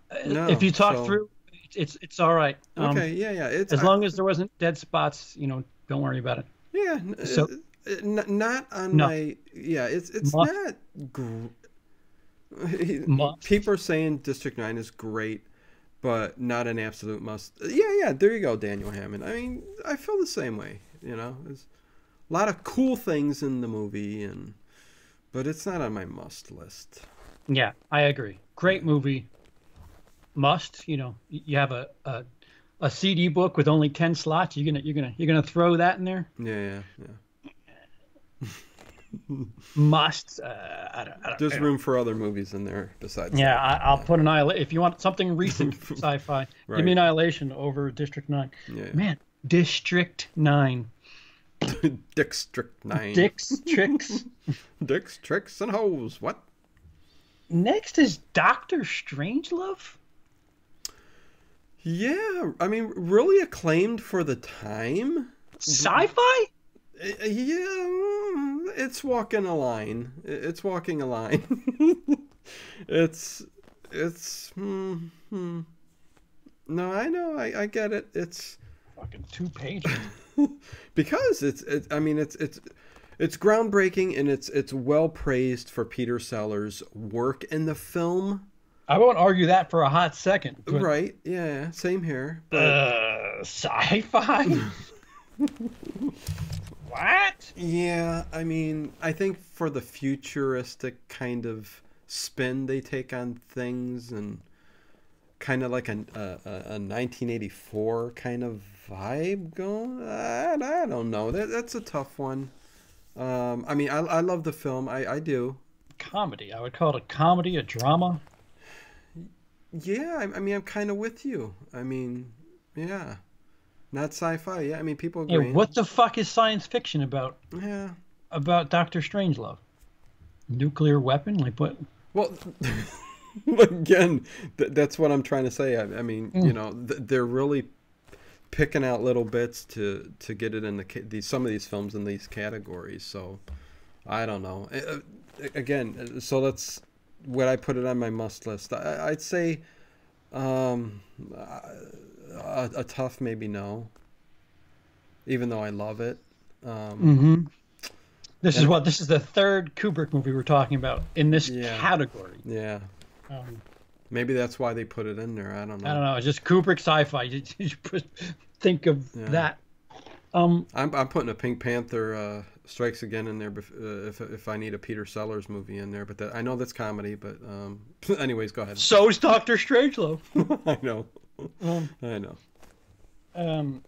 If you talk through, it's all right. Okay, yeah. As long as there wasn't dead spots, don't worry about it. Yeah. So not on my. Yeah, it's not. People are saying District 9 is great, but not an absolute must. Yeah. There you go, Daniel Hammond. I mean, I feel the same way. There's a lot of cool things in the movie, but it's not on my must list. Yeah, I agree. Great movie. Must. You have a CD book with only 10 slots. You're gonna throw that in there. Yeah. Must. There's room for other movies in there besides. Yeah, I'll put Annihilation. If you want something recent sci-fi, right. Give me Annihilation over District 9. Yeah. Man, District 9. District 9. Dick's Tricks. Dick's Tricks and Hoes. What? Next is Dr. Strangelove. Yeah, I mean, really acclaimed for the time. Sci-fi? Yeah, it's walking a line. It's it's no, I know, I get it. It's fucking 2 pages. because I mean, it's groundbreaking, and it's well praised for Peter Sellers' work in the film. I won't argue that for a hot second. But, Right? Yeah, same here. But sci-fi. What? yeah, I mean, I think for the futuristic kind of spin they take on things, and kind of like a 1984 kind of vibe going. I don't know. That's a tough one. I mean, I love the film. I do. Comedy. I would call it a comedy, a drama. Yeah, I mean, I'm kind of with you. I mean, yeah. Not sci-fi. Yeah, I mean, people agree. Yeah, what the fuck is science fiction about? Yeah. About Dr. Strangelove? Nuclear weapon? Like what? Well, again, that's what I'm trying to say. I mean, you know, they're really picking out little bits to get it in some of these films in these categories. So, I don't know. Again, so let's. Would I put it on my must list? I'd say a tough maybe no. Even though I love it. This is the third Kubrick movie we're talking about in this category. Yeah. Maybe that's why they put it in there. I don't know. I don't know. It's just Kubrick sci-fi. Think of that. I'm putting a Pink Panther Strikes Again in there if I need a Peter Sellers movie in there. But I know that's comedy. But anyways, go ahead. So is Dr. Strangelove. I know. I know.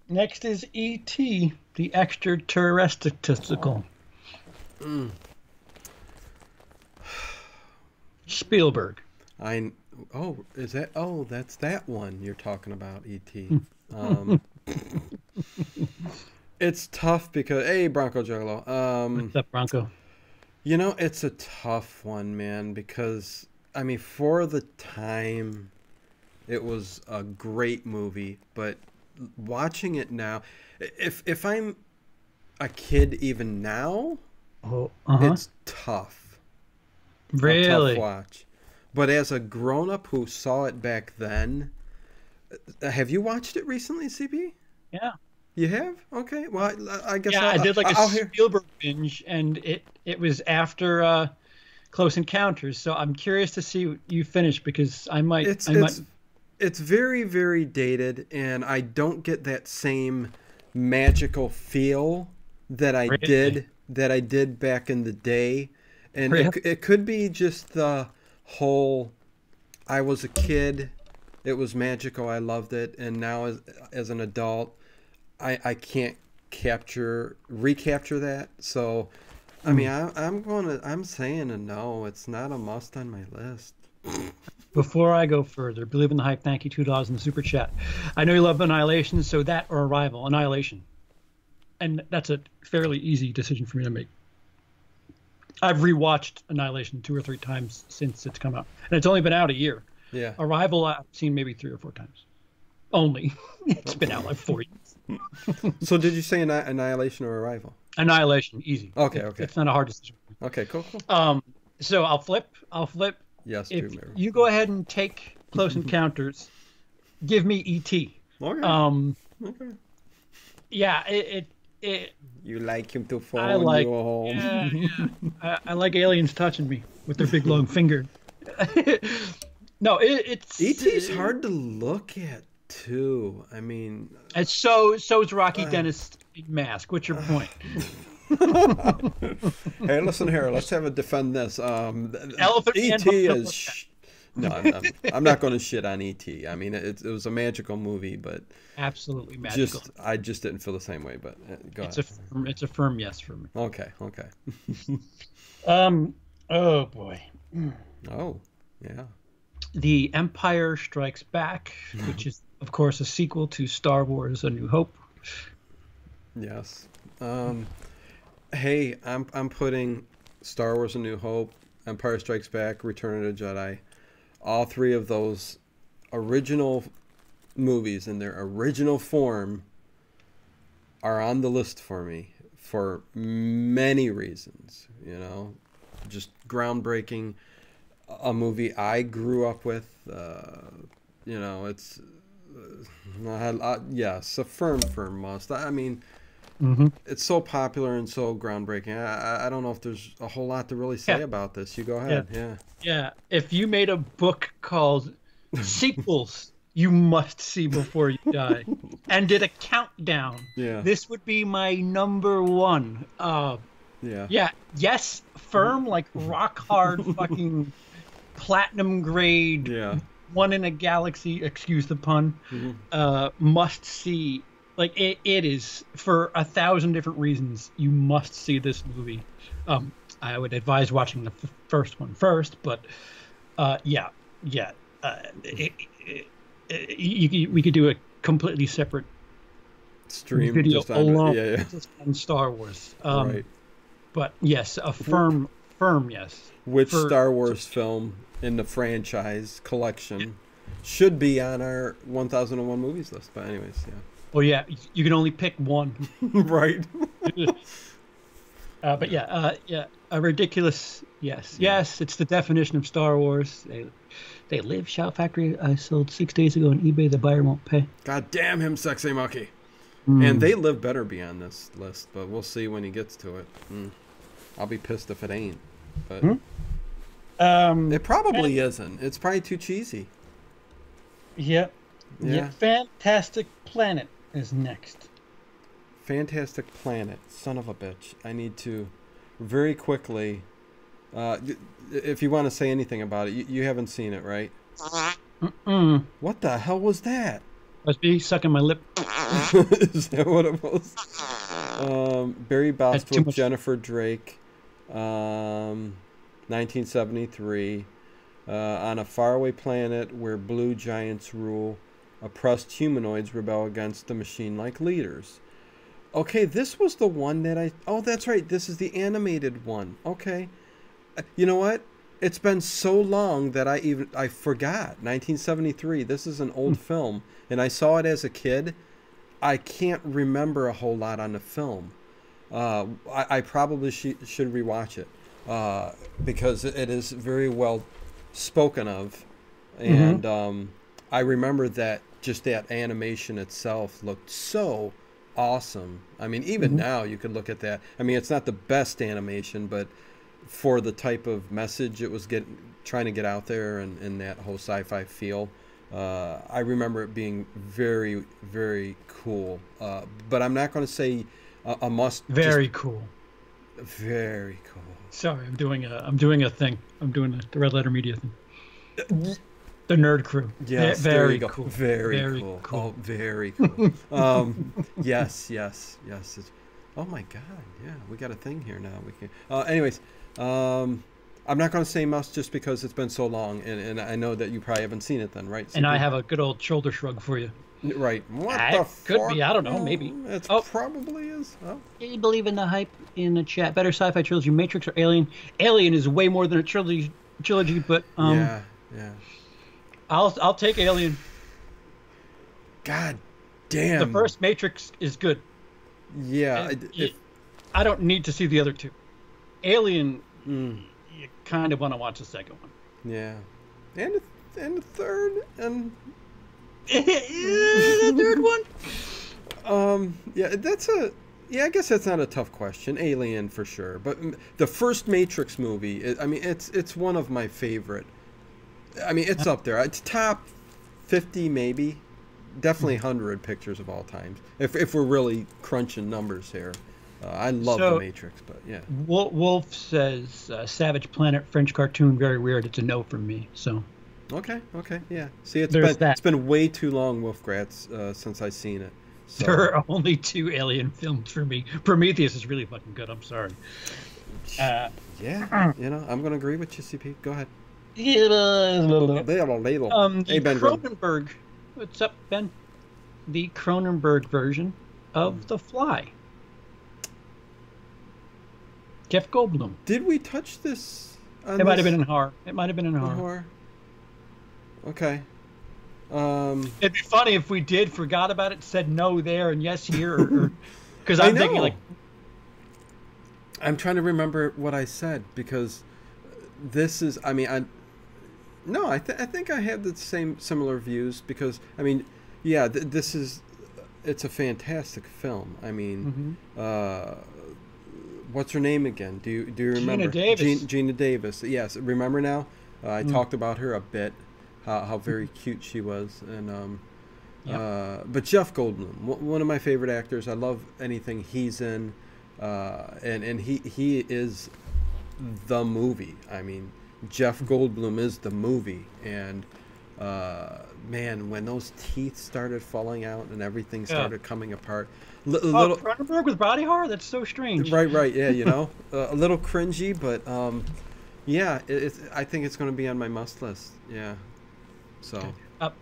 Next is E.T., the Extra-Terrestrial. Spielberg. That's that one you're talking about, E.T. It's tough because Bronco Juggalo. What's up, Bronco? You know, it's a tough one, man, because I mean, for the time, it was a great movie, but watching it now, if I'm a kid even now, it's tough. Really? A tough watch. But as a grown-up who saw it back then, have you watched it recently, CB? Yeah. You have? Okay. Well, I guess I did like a Spielberg binge, and it was after Close Encounters. So I'm curious to see what you finish, because I might. It's very, very dated, and I don't get that same magical feel that I did back in the day. And it could be just the whole, I was a kid, it was magical, I loved it, and now as an adult, I can't recapture that. So, I mean, I'm saying a no. It's not a must on my list. Before I go further, believe in the hype. Thank you, $2 in the super chat. I know you love Annihilation, so that or Arrival, Annihilation, and that's a fairly easy decision for me to make. I've rewatched Annihilation 2 or 3 times since it's come out, and it's only been out a year. Yeah. Arrival I've seen maybe 3 or 4 times. Only. It's been out like 4 years. So did you say Annihilation or Arrival? Annihilation, easy. Okay. It's not a hard decision. Okay, cool. So I'll flip. Yes, if you go ahead and take Close Encounters, give me E.T. Okay. Okay. Yeah, it. You like him to fall I like. you home. Yeah. I like aliens touching me with their big long finger. No, it's E.T.'s hard to look at too. I mean, it's so is Rocky Dennis mask. What's your point? Hey, listen here. Let's have a defend this. Elephant E.T. is. No, I'm not going to shit on E.T. I mean, it was a magical movie, but absolutely magical. I just didn't feel the same way. But go ahead. It's a firm yes for me. Okay. Oh boy. Oh yeah. The Empire Strikes Back, which is of course a sequel to Star Wars: A New Hope. Yes. Hey, I'm putting Star Wars: A New Hope, Empire Strikes Back, Return of the Jedi. All 3 of those original movies in their original form are on the list for me for many reasons. You know, just groundbreaking. a movie I grew up with. It's yes, a firm must. I mean, it's so popular and so groundbreaking. I don't know if there's a whole lot to really say about this. You go ahead. Yeah. If you made a book called Sequels You Must See Before You Die and did a countdown, this would be my number one. Yes, firm, like rock hard fucking platinum grade, one in a galaxy, excuse the pun, must see. Like it is for 1,000 different reasons. You must see this movie. I would advise watching the first one first, but we could do a completely separate stream video just on, alone just on Star Wars. Right. But yes, a firm yes. Which Star Wars film in the franchise collection should be on our 1001 movies list? But anyways, Well, yeah, you can only pick one. Right. But a ridiculous, yes, it's the definition of Star Wars. They live, shout factory. I sold 6 days ago on eBay. The buyer won't pay. God damn him, Sexy Monkey. And they live better be on this list, but we'll see when he gets to it. I'll be pissed if it ain't. But it probably isn't. It's probably too cheesy. Yeah. Fantastic Planet is next. Fantastic Planet, son of a bitch. I need to very quickly. If you want to say anything about it, you haven't seen it, right? What the hell was that? Must be sucking my lip. Is that what it was? Barry Bostwick, Jennifer Drake, 1973. On a faraway planet where blue giants rule, oppressed humanoids rebel against the machine-like leaders. Okay, this was the one that oh, that's right. This is the animated one. Okay. You know what? It's been so long that I forgot. 1973. This is an old film, and I saw it as a kid. I can't remember a whole lot on the film. I probably should rewatch it because it is very well spoken of, and I remember that just that animation itself looked so awesome. I mean, even now you could look at that. I mean, it's not the best animation, but for the type of message it was trying to get out there and that whole sci-fi feel, I remember it being very, very cool. But I'm not going to say a must. Very cool. Very cool. Sorry, I'm doing a thing. I'm doing the Red Letter Media thing. The Nerd Crew. Yes, very cool. Very cool. Oh, very cool. Yes. It's, oh my God, yeah, we got a thing here now. We can. Anyways, I'm not going to say must just because it's been so long, and I know that you probably haven't seen it then, right? And I have a good old shoulder shrug for you. Right. What the fuck? Could be. I don't know. Maybe. It probably is. Oh. You believe in the hype in the chat. Better sci-fi trilogy, Matrix or Alien? Alien is way more than a trilogy, but yeah. I'll take Alien. God damn. The first Matrix is good. Yeah. I don't need to see the other two. Alien, you kind of want to watch the second one. Yeah. And the third and the third one. I guess that's not a tough question. Alien for sure, but the first Matrix movie, I mean, it's one of my favorite. I mean, it's up there. It's top 50 maybe, definitely 100 pictures of all time. If we're really crunching numbers here, I love the Matrix, but yeah. Wolf says Savage Planet French cartoon very weird. It's a no from me. So. Okay, yeah. See, it's been way too long, Wolfgratz, since I've seen it. So. There are only 2 Alien films for me. Prometheus is really fucking good. I'm sorry. I'm gonna agree with you, CP. Go ahead. The Cronenberg. What's up, Ben? The Cronenberg version of The Fly. Jeff Goldblum. Did we touch this? It might have been in horror. Okay. It'd be funny if we forgot about it, said no there and yes here, because I'm thinking like. I'm trying to remember what I said because this is. I mean, No, I think I have the similar views because I mean, yeah, this is it's a fantastic film. I mean, what's her name again? Do you remember? Gina Davis. Gina Davis. Yes, remember now? I talked about her a bit, how very cute she was, and but Jeff Goldblum, one of my favorite actors. I love anything he's in, and he is the movie. I mean, Jeff Goldblum is the movie, and man, when those teeth started falling out and everything started coming apart, little Cronenberg with body horror. That's so strange. Right. Yeah, you know, a little cringy, but yeah, I think it's going to be on my must list. Yeah, so. Okay.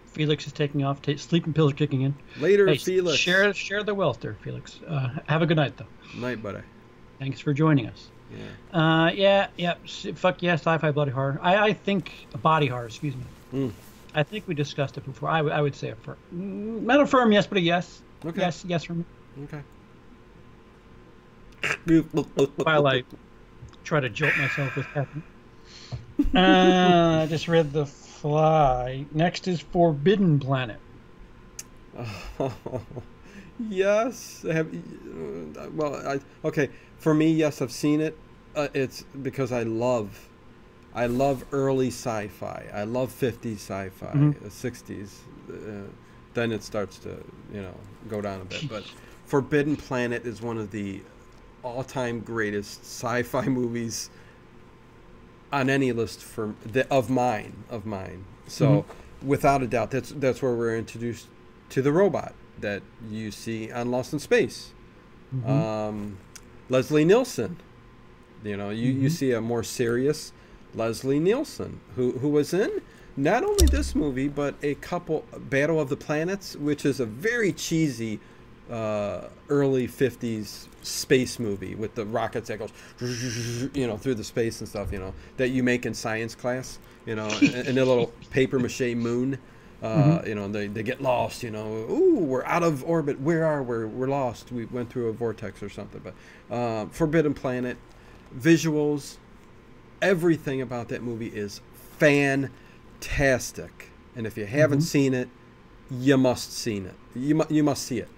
Felix is taking off. Sleeping pills are kicking in. Later, hey, Felix. Share the wealth there, Felix. Have a good night, though. Night, buddy. Thanks for joining us. Yeah. Fuck yeah, sci-fi body horror. I think body horror. Excuse me. I think we discussed it before. I would say not affirm, yes, but a yes. Okay. Yes from me. Okay. While I try to jolt myself with caffeine. I just read The Fly. Next is Forbidden Planet. Yes. Okay. For me, yes, I've seen it. It's because I love early sci-fi. I love 50s sci-fi, 60s. Then it starts to, go down a bit. But Forbidden Planet is one of the all-time greatest sci-fi movies on any list of mine. So, without a doubt, that's where we're introduced to the robot that you see on Lost in Space. Leslie Nielsen. You see a more serious Leslie Nielsen, who was in not only this movie, but a couple, Battle of the Planets, which is a very cheesy early 50s space movie with the rockets that goes, through the space and stuff, that you make in science class, and a little paper mache moon. They get lost, ooh, we're out of orbit. Where are we? We're lost. We went through a vortex or something. But Forbidden Planet, visuals, everything about that movie is fantastic. And if you haven't seen it, you must see it. You must see it.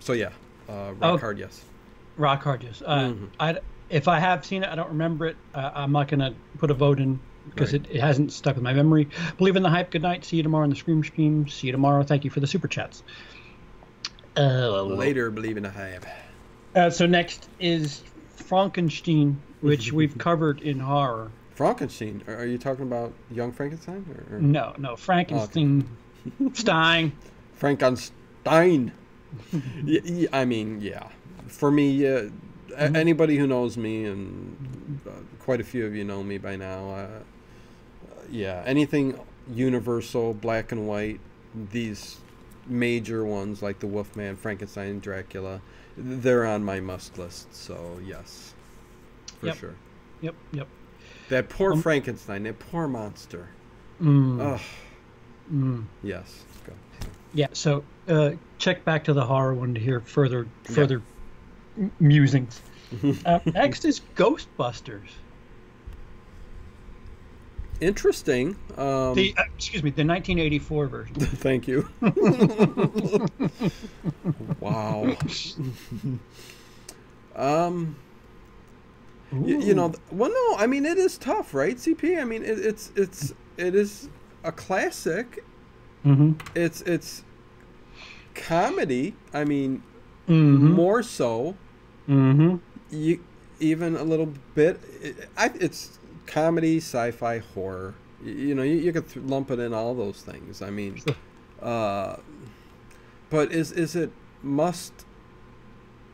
So yeah, rock hard yes. Rock hard yes. If I have seen it, I don't remember it. I'm not going to put a vote in because it hasn't stuck with my memory. Believe in the hype. Good night. See you tomorrow on the Scream Stream. See you tomorrow. Thank you for the super chats. Later. Believe in the hype. So next is Frankenstein, which we've covered in horror. Frankenstein? Are you talking about Young Frankenstein? Or? No, Frankenstein. Stein. Frankenstein. I mean, yeah. For me, anybody who knows me, and quite a few of you know me by now, anything Universal, black and white, these major ones like the Wolfman, Frankenstein, Dracula, they're on my must list. So yes, for sure. Yep. That poor Frankenstein, that poor monster. Yes. Go. Yeah. So check back to the horror one to hear further musings. Next is Ghostbusters. Interesting. The 1984 version. Thank you. Wow. Well, no, I mean, it is tough, right, CP? I mean, it is a classic. It's comedy. I mean, more so. You even a little bit. It's comedy, sci-fi, horror. You could lump it in all those things. I mean, but is it must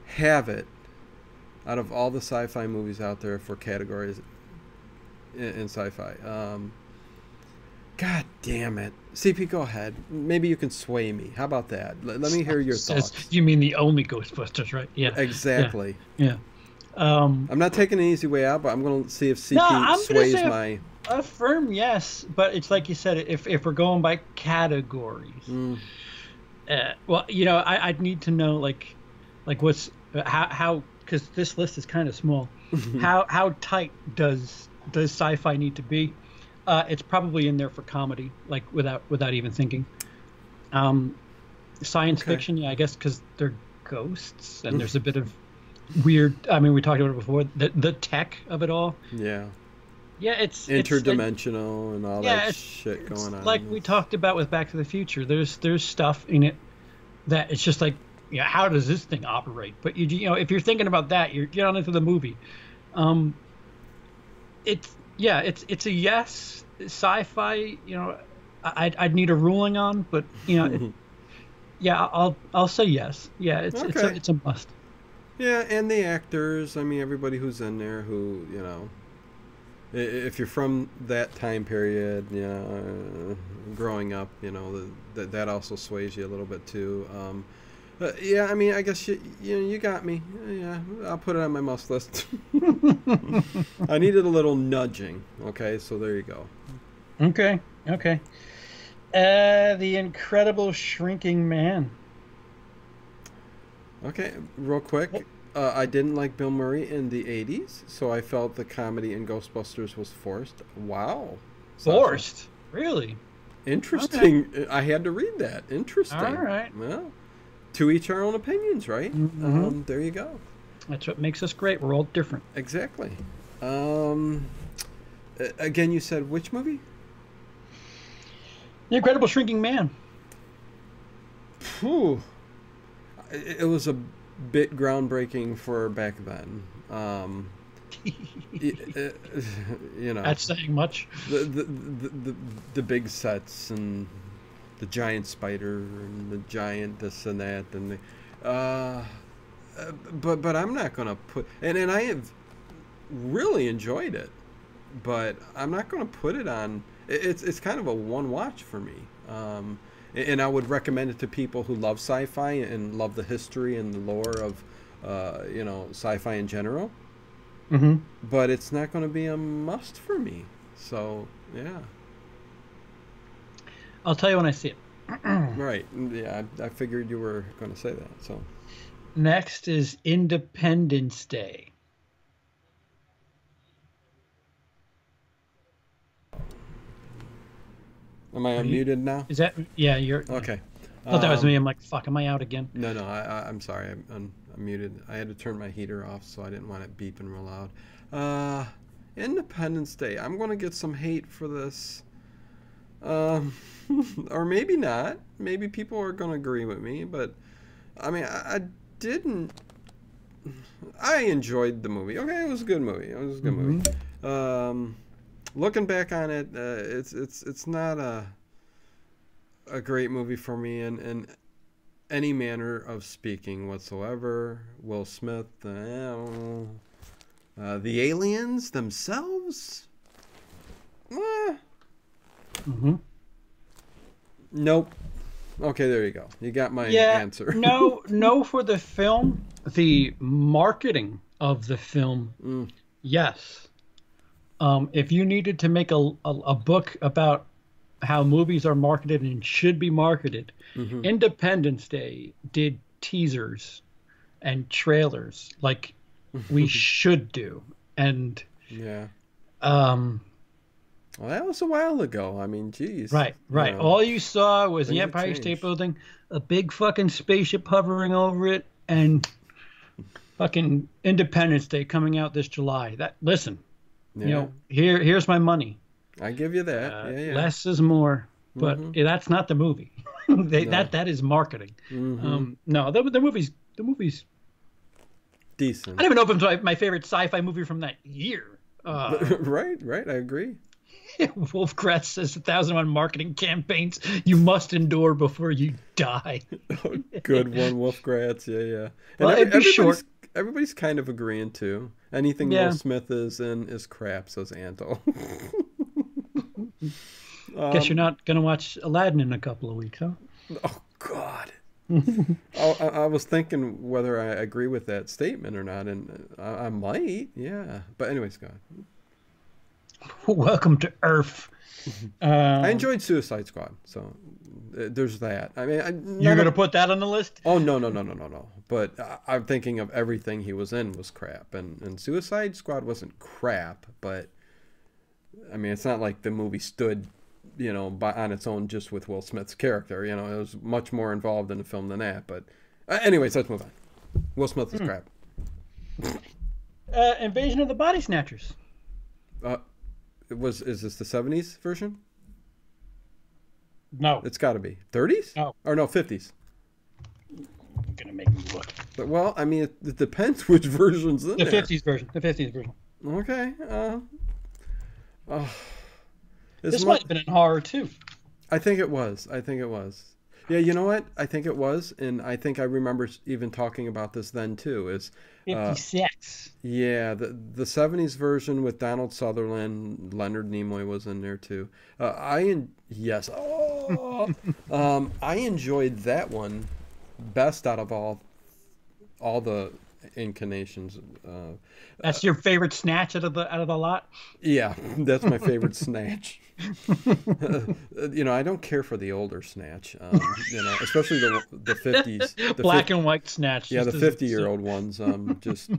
have it out of all the sci-fi movies out there for categories in sci-fi? God damn it. CP, go ahead. Maybe you can sway me. How about that? Let me hear your thoughts. You mean the only Ghostbusters, right? Yeah. Exactly. Yeah. I'm not taking an easy way out, but I'm going to see if CP sways my... A firm yes, but it's like you said, if we're going by categories. Well, I'd need to know, like what's... How because this list is kind of small. How tight does sci-fi need to be? It's probably in there for comedy, like without even thinking. Um, Science Okay. fiction, yeah, I guess because they're ghosts and there's a bit of weird. I mean, we talked about it before. The tech of it all. Yeah. Yeah, it's like, Interdimensional and all yeah, that shit it's going like on. we talked about with Back to the Future. There's stuff in it that it's just like, yeah, how does this thing operate? But you know, if you're thinking about that, you're on into the movie. Um, it's yeah, it's a yes. Sci-fi, you know, I'd need a ruling on, but you know, yeah, I'll say yes. Yeah, Okay. it's a must. Yeah, and the actors. I mean, everybody who's in there who, if you're from that time period, growing up, that also sways you a little bit too. Yeah, I mean, I guess you got me. Yeah, I'll put it on my must list. I needed a little nudging. Okay, so there you go. Okay, okay. The Incredible Shrinking Man. Okay, real quick. I didn't like Bill Murray in the 80s, so I felt the comedy in Ghostbusters was forced. Wow. Sasha. Forced, really? Okay. Interesting. I had to read that. Interesting. All right. Well, to each our own opinions, right? Mm-hmm. There you go. That's what makes us great. We're all different. Exactly. Um, Again, you said which movie? The Incredible Shrinking Man. Whew. It was a bit groundbreaking for back then. y- uh, you know, That's saying much. the big sets and the giant spider and the giant this and that and but I'm not gonna put and I have really enjoyed it, but I'm not gonna put it on. It's kind of a one watch for me. And I would recommend it to people who love sci-fi and love the history and the lore of, sci-fi in general. Mm-hmm. But it's not going to be a must for me. So, yeah. I'll tell you when I see it. Right. Yeah, I figured you were going to say that. So, Next is Independence Day. am I unmuted now? Is that yeah? You're. Okay. I thought that was me. I'm like, fuck. Am I out again? No, I'm sorry. I'm muted. I had to turn my heater off, so I didn't want it beeping real loud. Independence Day. I'm going to get some hate for this. Um, or maybe not. Maybe people are going to agree with me, but I mean, I didn't. I enjoyed the movie. Okay, it was a good movie. It was a good Mm-hmm. movie. Looking back on it, it's not a great movie for me in any manner of speaking whatsoever. Will Smith, the aliens themselves, Mm-hmm. nope. Okay, there you go. You got my Yeah. answer. No, for the film. The marketing of the film, Mm, yes. If you needed to make a book about how movies are marketed and should be marketed, hmm. Independence Day did teasers and trailers like we should do. And Yeah. um, Well, that was a while ago. I mean, geez. right. You know, All you saw was the things have Empire State changed. Building, a big fucking spaceship hovering over it, and fucking Independence Day coming out this July. That listen, Yeah. you know, here's my money. I give you that. Yeah. Less is more, but Mhm. that's not the movie. No. That is marketing. Hmm. No, the movies. Decent. I don't even know if it's my favorite sci-fi movie from that year. Right. I agree. Wolf Kratz says 1,001 marketing campaigns you must endure before you die. Good one, Wolf Gratz. Yeah. Well, it'd be short. Everybody's kind of agreeing too. Anything Yeah. Will Smith is in is crap, says Anto. Guess you're not gonna watch Aladdin in a couple of weeks, huh? Oh God. I was thinking whether I agree with that statement or not, and I might. Yeah. But anyways, go ahead. Welcome to Earth. I enjoyed Suicide Squad, so there's that. I mean, You're gonna put that on the list? Oh no. But I'm thinking of everything he was in was crap, and Suicide Squad wasn't crap, but I mean, it's not like the movie stood, on its own just with Will Smith's character. It was much more involved in the film than that. But anyways, let's move on. Will Smith is crap. Invasion of the Body Snatchers. Is this the 70s version? No. It's got to be 30s. No. Or no, 50s. You're gonna make me look. But, well, I mean, it depends which version's in the there. 50s version. The 50s version. Okay. This might have been in horror too. I think it was. Yeah, you know what? I think it was, and I think I remember even talking about this then too. Is 56. Yeah, the 70s version with Donald Sutherland, Leonard Nimoy was in there too. Yes. Oh, I enjoyed that one best out of all the incarnations. That's your favorite Snatch out of the lot? Yeah, that's my favorite Snatch. I don't care for the older Snatch. Especially the 50s, black and white Snatch. Yeah, the 50-year-old ones. Just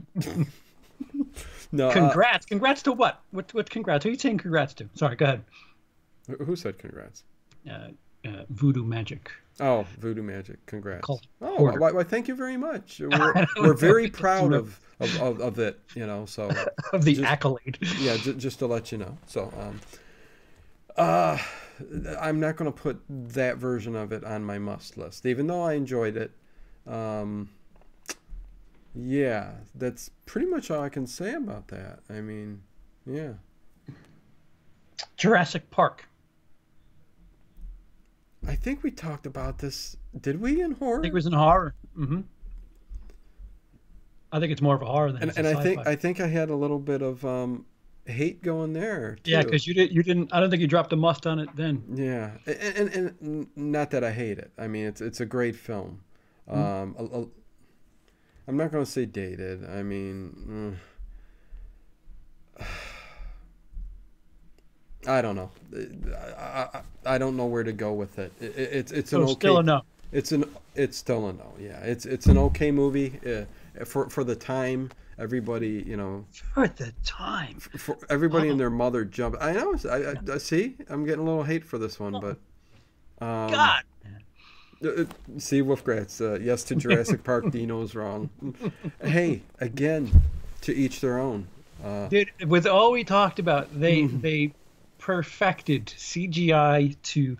no. Congrats to what? What congrats? Who are you saying congrats to? Sorry, go ahead. Who said congrats? Voodoo Magic. Oh, Voodoo Magic. Congrats. Why, thank you very much. We're very proud of it, so of the accolade. Yeah, just to let you know. So I'm not going to put that version of it on my must list, even though I enjoyed it. Yeah, that's pretty much all I can say about that. I mean, yeah. Jurassic Park. I think we talked about this. Did we in horror? I think it was in horror. Mm-hmm. I think it's more of a horror than and I think I had a little bit of hate going there too. Yeah, because you didn't. I don't think you dropped a must on it then. Yeah, and not that I hate it. I mean, it's a great film. Mm-hmm. I'm not going to say dated. I mean. I don't know. I don't know where to go with it. It's an okay. Still a no. It's still a no. Yeah, it's an okay movie for the time. Everybody, For the time. For everybody and their mother jumped. I know. I see. I'm getting a little hate for this one, but. God. See, Wolfgratz. Yes to Jurassic Park. Dino's wrong. Hey, again, to each their own. Dude, with all we talked about, they perfected CGI to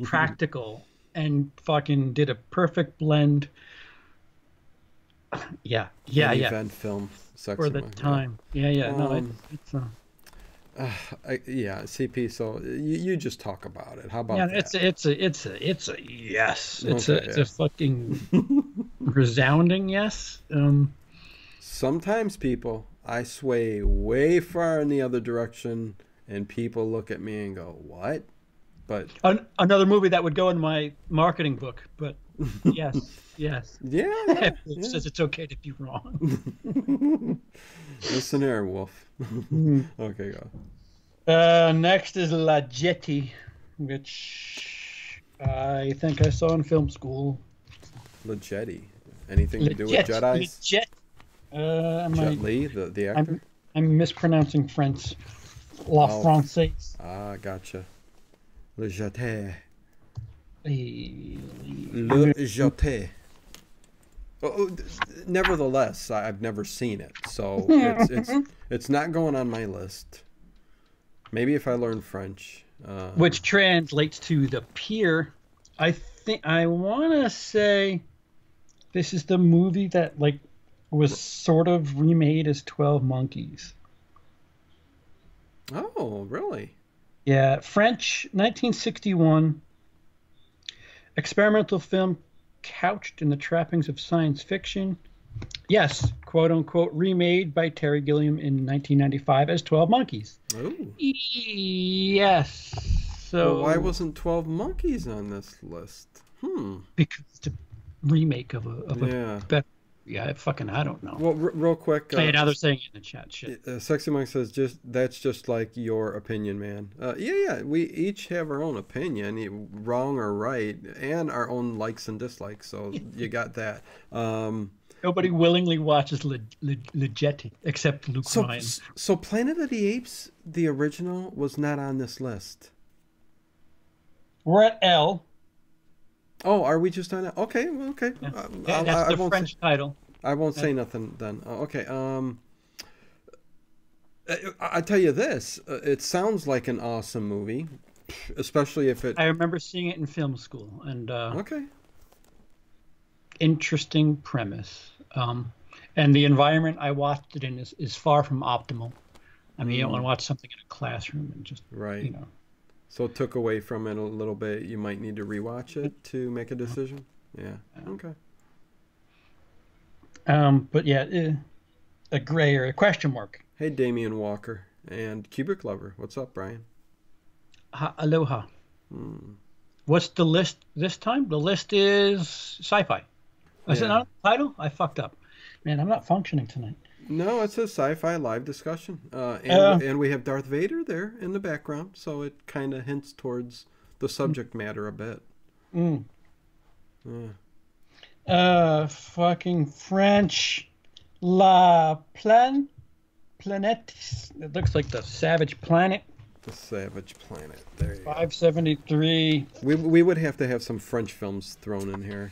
practical and fucking did a perfect blend. Yeah. Event film, for the time. Yeah. No, it's yeah, CP. So you just talk about it. How about that? It's a yes. It's a fucking resounding yes. Sometimes people, I sway way far in the other direction, and people look at me and go, "What?" But another movie that would go in my marketing book. But yes. Yeah. It says it's okay to be wrong. Listen here, Wolf. Okay, go. Next is La Jetty, which I think I saw in film school. La Jetty. Anything to do with Jedis? Jet. Jet Li, the actor? I'm mispronouncing French. La Française. Ah, gotcha. Le Jeté. Le Jeté. Nevertheless, I've never seen it, so it's not going on my list. Maybe if I learn French, which translates to the pier. I want to say this is the movie that was sort of remade as 12 Monkeys. Oh, really? Yeah, French, 1961. Experimental film couched in the trappings of science fiction. Yes, quote unquote, remade by Terry Gilliam in 1995 as 12 Monkeys. Ooh. Yes. So why wasn't 12 Monkeys on this list? Because it's a remake of a better. Yeah, I don't know. Well, real quick. Hey, now they're saying it in the chat. Shit. Sexy Monk says, that's just like your opinion, man. Yeah. We each have our own opinion, wrong or right, and our own likes and dislikes. So you got that. Nobody willingly watches Ligeti except Luke Ryan. So Planet of the Apes, the original, was not on this list. We're at L. Oh, are we just on that? Okay, well, okay. Yeah. That's the French title. I won't say nothing then. Okay. I tell you this, it sounds like an awesome movie, especially if it. I remember seeing it in film school, and okay. Interesting premise. And the environment I watched it in is far from optimal. I mean, you don't want to watch something in a classroom and just right. You know. So it took away from it a little bit. You might need to rewatch it to make a decision. Yeah. Okay. But yeah, a gray or a question mark. Hey, Damian Walker and Kubrick Lover. What's up, Brian? Aloha. What's the list this time? The list is Sci-Fi. Is it not a title? I fucked up. Man, I'm not functioning tonight. No, it's a Sci-Fi live discussion. And we have Darth Vader there in the background, so it kind of hints towards the subject matter a bit. Fucking French. La Planète. It looks like the Savage Planet. The Savage Planet. There you 573. go. We would have to have some French films thrown in here.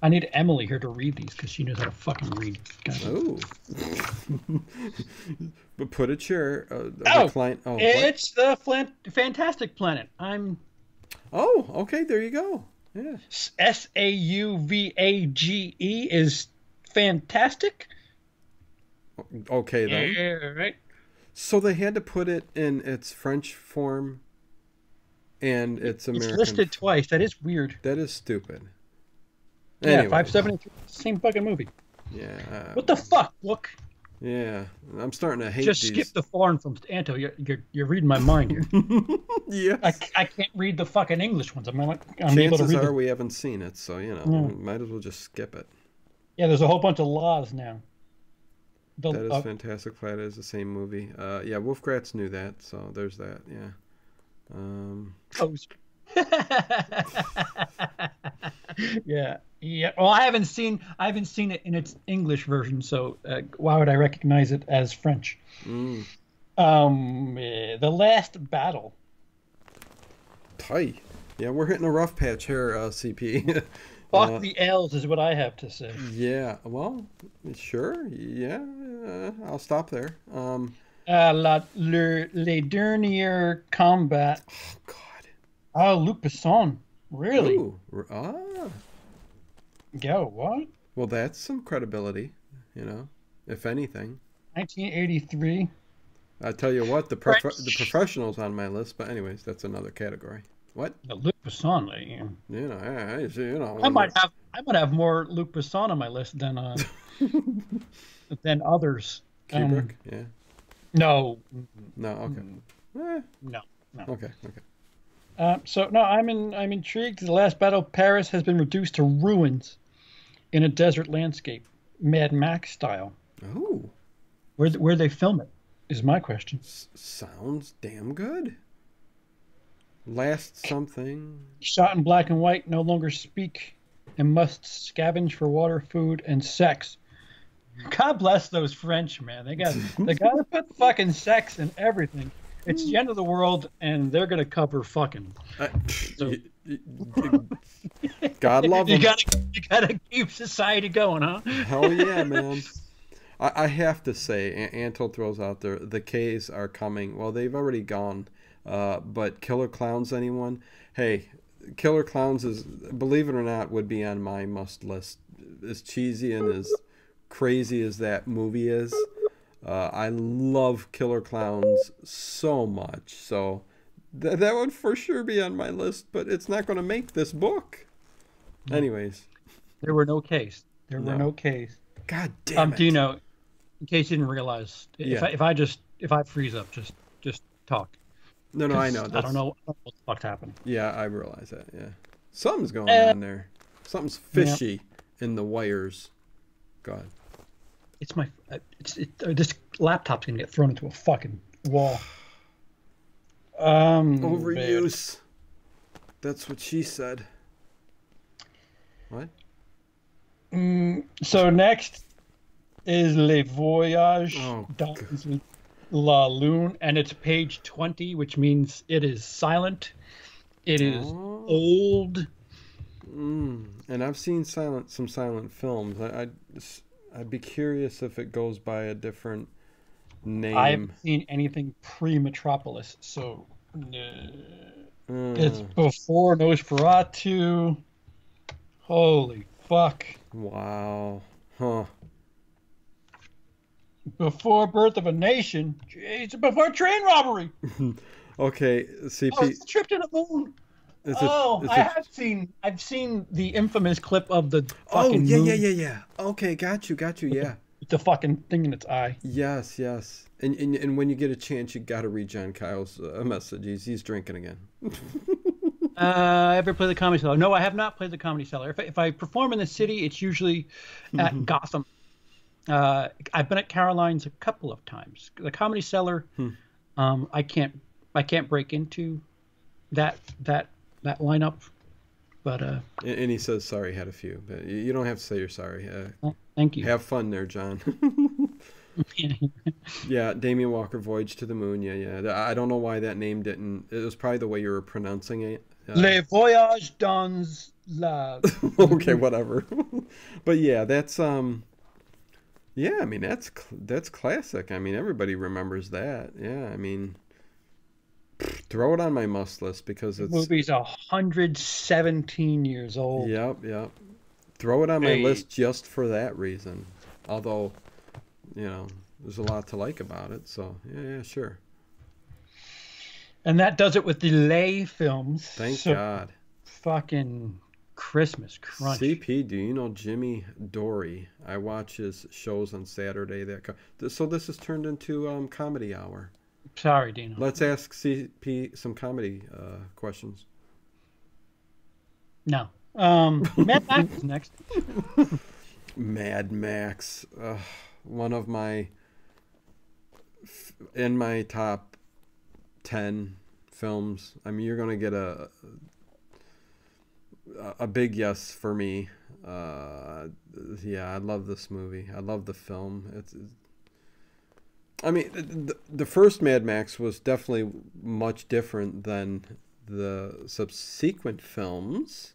I need Emily here to read these because she knows how to fucking read. Oh. But put a chair. It's the Fantastic Planet. Oh, okay. There you go. Yeah. Sauvage is fantastic. Okay, then. Yeah, right. So they had to put it in its French form and its American. It's listed twice. That is weird. That is stupid. Yeah, anyway. 573. Same fucking movie. Yeah. What the fuck, book? Yeah, I'm starting to hate Just these. skip the foreign films. Anto, you're reading my mind here. Yes. I can't read the fucking English ones. I'm able to Chances read are we haven't seen it, so might as well just skip it. Yeah, there's a whole bunch of laws now. That is Fantastic Planet is the same movie. Yeah, Wolfgratz knew that, so there's that. Yeah. Yeah. Well, I haven't seen it in its English version, so why would I recognize it as French? The Last Battle. Tight. Yeah, we're hitting a rough patch here, CP. Fuck the L's is what I have to say. Yeah. Well, sure. Yeah. I'll stop there. Les Derniers Combats. Oh God. Oh, Luc Besson. Really? Ooh. Yo, what? Well, that's some credibility, if anything. 1983. I tell you what, the professional's on my list, but anyways, that's another category. What? Luc Besson, I might have more Luc Besson on my list than others. Kubrick, yeah. No. No. Okay. No. Okay. So no, I'm intrigued. The Last Battle of Paris has been reduced to ruins in a desert landscape, Mad Max style. Oh. Where they film it is my question. Sounds damn good. Last something. Shot in black and white, no longer speak, and must scavenge for water, food, and sex. God bless those French, man. They gotta put fucking sex in everything. It's the end of the world, and they're gonna cover fucking. God love them. You gotta keep society going, huh? Hell yeah, man. I have to say, Anto throws out there, the K's are coming. Well, they've already gone. But Killer Clowns, anyone? Hey, Killer Clowns is, believe it or not, would be on my must list. As cheesy and as crazy as that movie is, I love Killer Clowns so much. So that would for sure be on my list, but it's not going to make this book. Anyways. There were no K's. Were no K's. God damn it. Dino, in case you didn't realize, if I freeze up, just talk. No, I know. I don't know what the fuck's happened. Yeah, I realize that. Yeah, something's going on there. Something's fishy in the wires. God, it's this laptop's gonna get thrown into a fucking wall. Overuse. That's what she said. What? So next is Le Voyage Oh, dans la Lune, and it's page 20, which means it is silent. It is oh. old. And I've seen some silent films. I'd be curious if it goes by a different I name. haven't seen anything pre-Metropolis, so it's Uh, before Nosferatu. Holy fuck. wow. Huh. Before Birth of a Nation. Jeez, before train robbery. Okay, Oh, CP. it's the trip to the moon. Is it? Oh, Is I it? have seen. I've seen the infamous clip of the Oh, fucking yeah, yeah, moon yeah, yeah. Okay, got you, yeah. with the fucking thing in its eye. Yes, yes. And when you get a chance, you got to read John Kyle's message. He's drinking again. Ever play the Comedy Cellar? No, I have not played the Comedy Cellar. If I perform in the city, it's usually at Gotham. I've been at Caroline's a couple of times. The Comedy Cellar, I can't break into that lineup. But And he says sorry, had a few, but you don't have to say you're sorry. thank you. Have fun there, John. Yeah, Damien Walker, Voyage to the Moon. Yeah. I don't know why that name didn't. It was probably the way you were pronouncing it. Le Voyage dans la. Okay, whatever. But yeah, that's yeah, I mean that's classic. I mean everybody remembers that. Yeah, I mean throw it on my must list because The it's movie's 117 years old. Yep. Throw it on my list just for that reason. Although, there's a lot to like about it. So yeah, sure. And that does it with the Lay films. Thank So, God. fucking Christmas crunch. CP, do you know Jimmy Dory? I watch his shows on Saturday. So this has turned into comedy hour. Sorry, Dino. Let's ask CP some comedy questions. No. Mad Max is next. Mad Max, one of in my top 10 films. I mean, you're gonna get a big yes for me. Yeah, I love this movie. I love the film. I mean, the first Mad Max was definitely much different than the subsequent films.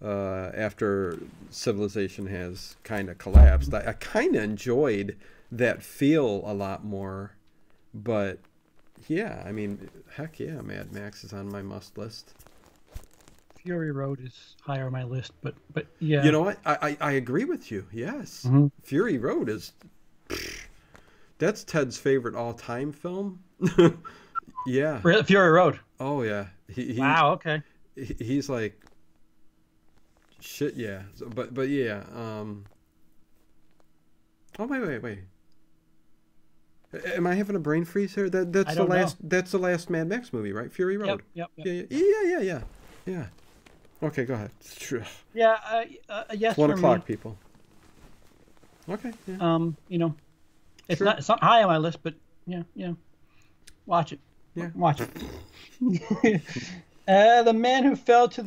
After civilization has kind of collapsed, I kind of enjoyed that feel a lot more. But yeah, I mean, heck yeah, Mad Max is on my must list. Fury Road is higher on my list, but yeah. You know what? I agree with you. Yes, Fury Road is. That's Ted's favorite all-time film. Yeah. Fury Road. Oh yeah. Wow. Okay. He's like. Shit, yeah. But yeah. Oh wait. Am I having a brain freeze here? That's the last. Know. That's the last Mad Max movie, right? Fury Road. Yep. Yeah. Okay, go ahead. Yeah. Yes. 1 o'clock, me. people. Okay. Yeah. It's not high on my list, but yeah. Watch it. Yeah. Watch it. The man who fell to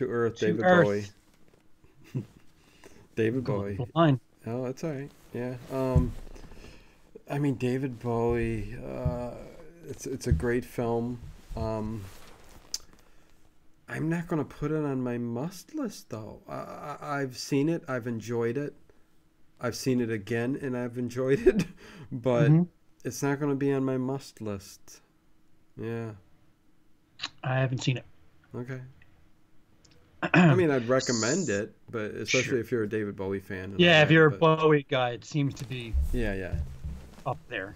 Earth, David Bowie. David Bowie. Line. Oh, that's all right. Yeah. I mean, David Bowie. It's a great film. I'm not going to put it on my must list though. I've seen it. I've enjoyed it. I've seen it again, and I've enjoyed it. But it's not going to be on my must list. Yeah. I haven't seen it. Okay. I mean, I'd recommend it, but especially if you're a David Bowie fan. Yeah, if you're a Bowie guy, it seems to be. Yeah. Up there.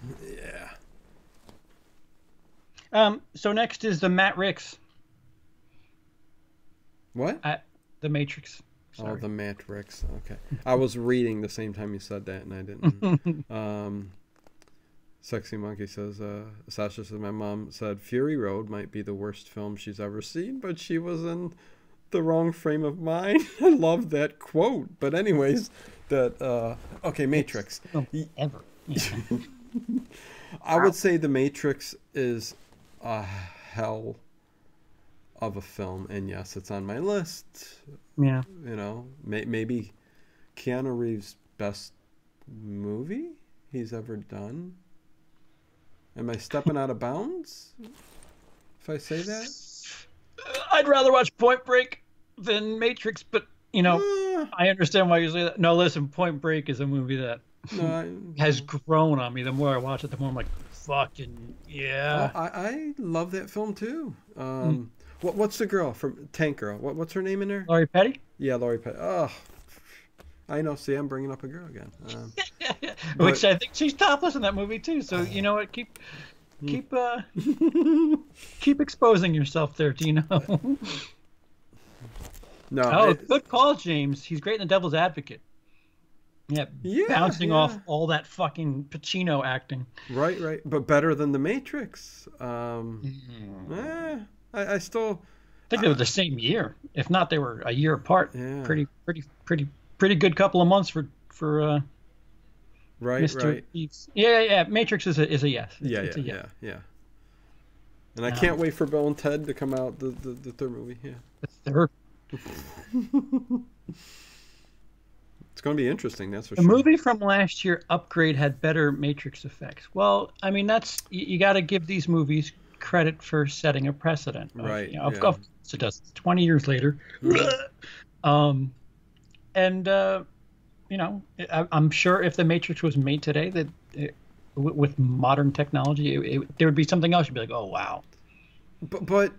Yeah. So next is the Matrix. What? The Matrix. Sorry. Oh, the Matrix. Okay. I was reading the same time you said that, and I didn't. Sexy Monkey says, Sasha says, my mom said Fury Road might be the worst film she's ever seen, but she was in the wrong frame of mind. I love that quote. But anyways, okay, Matrix. Ever. Yeah. I would say the Matrix is a hell of a film, and yes, it's on my list. Yeah. You know, maybe Keanu Reeves' best movie he's ever done. Am I stepping out of bounds if I say that? I'd rather watch Point Break than Matrix, but you know, I understand why you say that. No, listen, Point Break is a movie that has grown on me. The more I watch it, the more I'm like, fucking yeah. I love that film too. What's the girl from Tank Girl? What's her name in there? Laurie Petty? Yeah, Laurie Petty. Oh, I know. See, I'm bringing up a girl again. Which I think she's topless in that movie too. So you know what? Keep exposing yourself there, Tino. No. Oh, good call, James. He's great in The Devil's Advocate. Yeah, bouncing off all that fucking Pacino acting. Right. But better than The Matrix. I still think they were the same year. If not, they were a year apart. Yeah. Pretty good couple of months for Mr. Eats. Yeah. Matrix is a yes. Yeah. And I can't wait for Bill and Ted to come out, the third movie. Yeah. The third. It's going to be interesting, that's for sure. The movie from last year, Upgrade, had better Matrix effects. Well, I mean, that's you got to give these movies credit for setting a precedent. Right. You know, of course it does. 20 years later. You know, I'm sure if The Matrix was made today, that with modern technology, there would be something else. You'd be like, oh, wow. But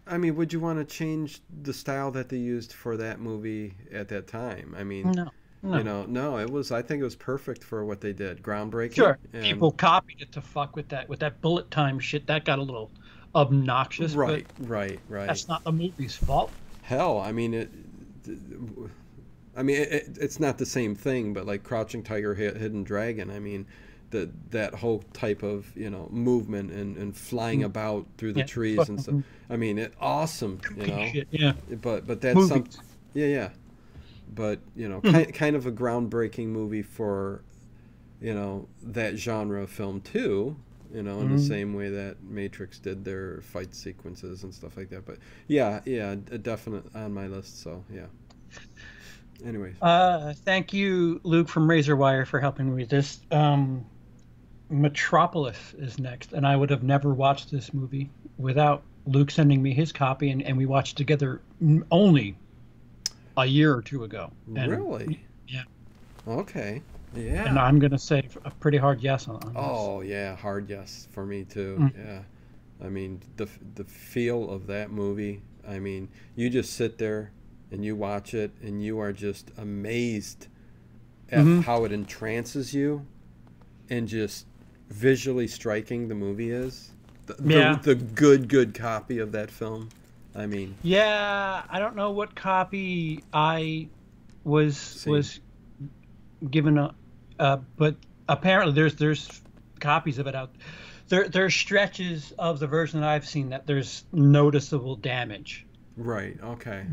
I mean, would you want to change the style that they used for that movie at that time? I mean, no. You know, no, it was. I think it was perfect for what they did. Groundbreaking. Sure, people copied it to fuck with that bullet time shit. That got a little obnoxious. Right. That's not the movie's fault. Hell, I mean it's not the same thing, but like Crouching Tiger, Hidden Dragon. I mean, that whole type of, you know, movement and flying about through the trees and stuff. I mean, awesome, you know. Shit, yeah. But that's something. Yeah. But you know, kind of a groundbreaking movie for, you know, that genre of film too. You know, in the same way that Matrix did their fight sequences and stuff like that. But yeah, a definite on my list. So yeah. Anyways. Thank you, Luke from Razor Wire, for helping me with this. Metropolis is next, and I would have never watched this movie without Luke sending me his copy, and we watched together only a year or two ago. And, really? Yeah. Okay. Yeah. And I'm gonna say a pretty hard yes on this. Oh yeah, hard yes for me too. Yeah. I mean, the feel of that movie. I mean, you just sit there and you watch it, and you are just amazed at how it entrances you, and just visually striking the movie is. The good copy of that film. I mean. Yeah, I don't know what copy I was given but apparently there's copies of it out. There's stretches of the version that I've seen that there's noticeable damage. Right. Okay.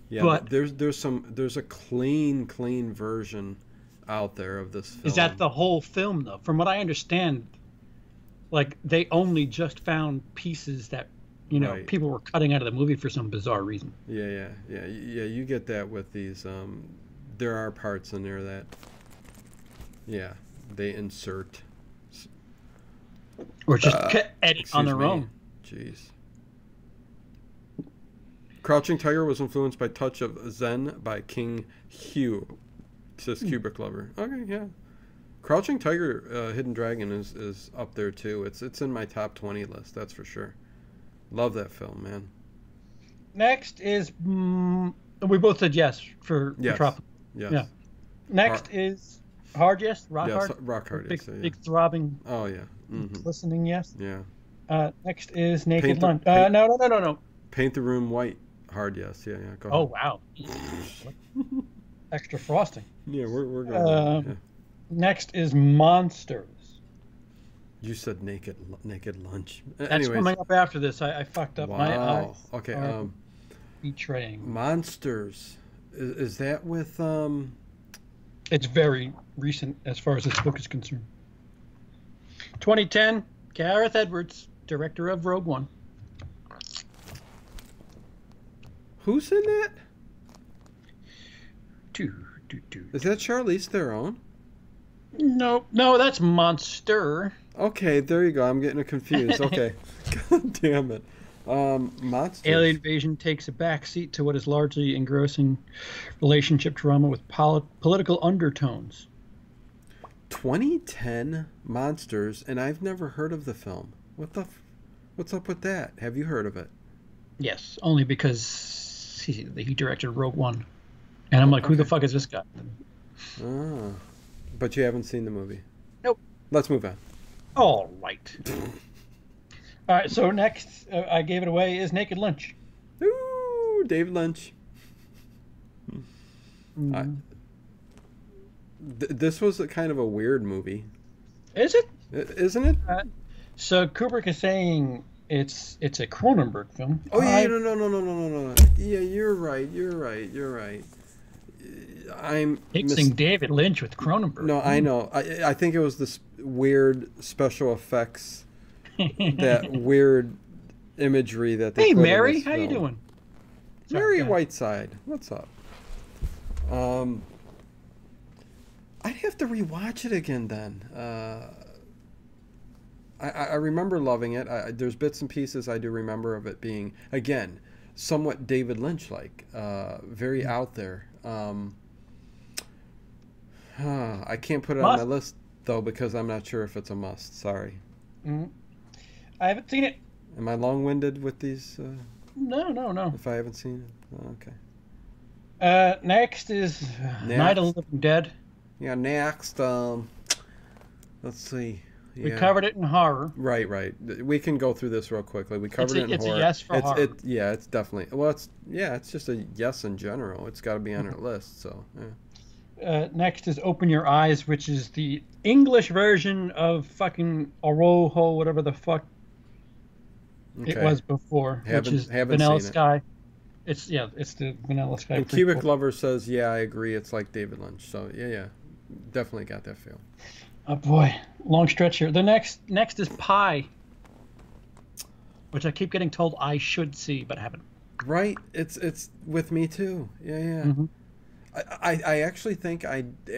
Yeah, but there's a clean version out there of this film. Is that the whole film though? From what I understand, like they only just found pieces that, you know, people were cutting out of the movie for some bizarre reason. Yeah. You get that with these. There are parts in there that, they insert. Or just edit on their own. Jeez. Crouching Tiger was influenced by Touch of Zen by King Hugh, says Kubrick Lover. Okay, yeah. Crouching Tiger, Hidden Dragon is up there too. It's in my top 20 list, that's for sure. Love that film, man. Next is we both said yes for Metropolis. Yes. Yeah. Next is hard yes, rock hard. Rock hard. Big throbbing. Oh yeah. Listening yes. Yeah. Next is Naked Lunch. No. Paint the Room White. Hard yes. Yeah. Go ahead. Oh wow. Extra frosting. Yeah, we're going. Next is Monsters. You said Naked Lunch. That's coming up after this. I fucked up my eyes. Okay. Betraying. Monsters. Is that with It's very recent as far as this book is concerned. 2010, Gareth Edwards, director of Rogue One. Who's in that? Do, do, do. Is that Charlize Theron? No, that's Monster. Okay, there you go. I'm getting confused. Okay. God damn it. Monsters. Alien invasion takes a backseat to what is largely engrossing relationship drama with political undertones. 2010 Monsters, and I've never heard of the film. What's up with that? Have you heard of it? Yes, only because he directed Rogue One. And I'm like, who the fuck is this guy? Ah, but you haven't seen the movie. Nope. Let's move on. All right. All right, so next, I gave it away, is Naked Lunch. Ooh, David Lynch. This was a kind of a weird movie. Is it? Isn't it? So Kubrick is saying it's a Cronenberg film. Oh yeah, no. Yeah, you're right. I'm mixing David Lynch with Cronenberg. No, I know. I think it was this weird special effects, that weird imagery that they. Hey, put Mary, in this how you film. doing? Mary Whiteside, what's up? I'd have to rewatch it again then. I remember loving it. There's bits and pieces I do remember of it being, again, somewhat David Lynch-like, very out there. I can't put it on my list, though, because I'm not sure if it's a must. Sorry. Mm-hmm. I haven't seen it. Am I long-winded with these? No. If I haven't seen it? Oh, okay. Next is Night of the Living Dead. Yeah, next. Let's see. Yeah. We covered it in horror. Right. We can go through this real quickly. We covered it in horror. It's a yes for horror. It's definitely. Well, it's just a yes in general. It's got to be on our list. So. Yeah. Next is Open Your Eyes, which is the English version of fucking Orojo, whatever the fuck it was before, which is Vanilla Sky. It's the Vanilla Sky. And Cubic Lover says, yeah, I agree. It's like David Lynch. So yeah, definitely got that feel. Oh boy, long stretch here. The next is Pi, which I keep getting told I should see, but I haven't. Right, it's with me too. Yeah. Mm-hmm. I actually think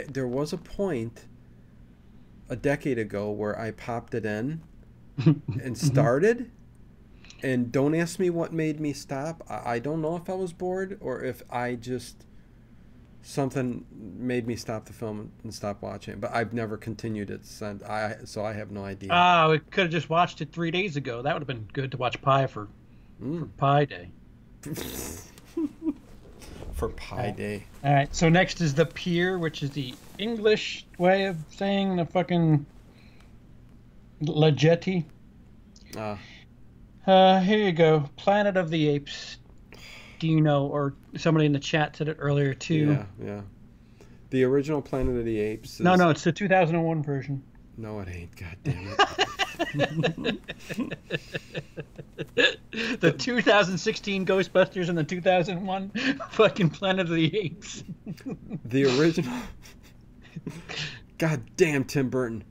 there was a point a decade ago where I popped it in and started, and don't ask me what made me stop. I don't know if I was bored or if I just something made me stop the film and stop watching it, but I've never continued it since. So I have no idea. We could have just watched it 3 days ago. That would have been good to watch Pi for Pi Day. For Pi Day. All right. So next is The Pier, which is the English way of saying the fucking La Jetty. Here you go. Planet of the Apes. Do you know, or somebody in the chat said it earlier too. Yeah. The original Planet of the Apes is... No, it's the 2001 version. No, it ain't. God damn it. The 2016 Ghostbusters and the 2001 fucking Planet of the Apes. The original... God damn Tim Burton.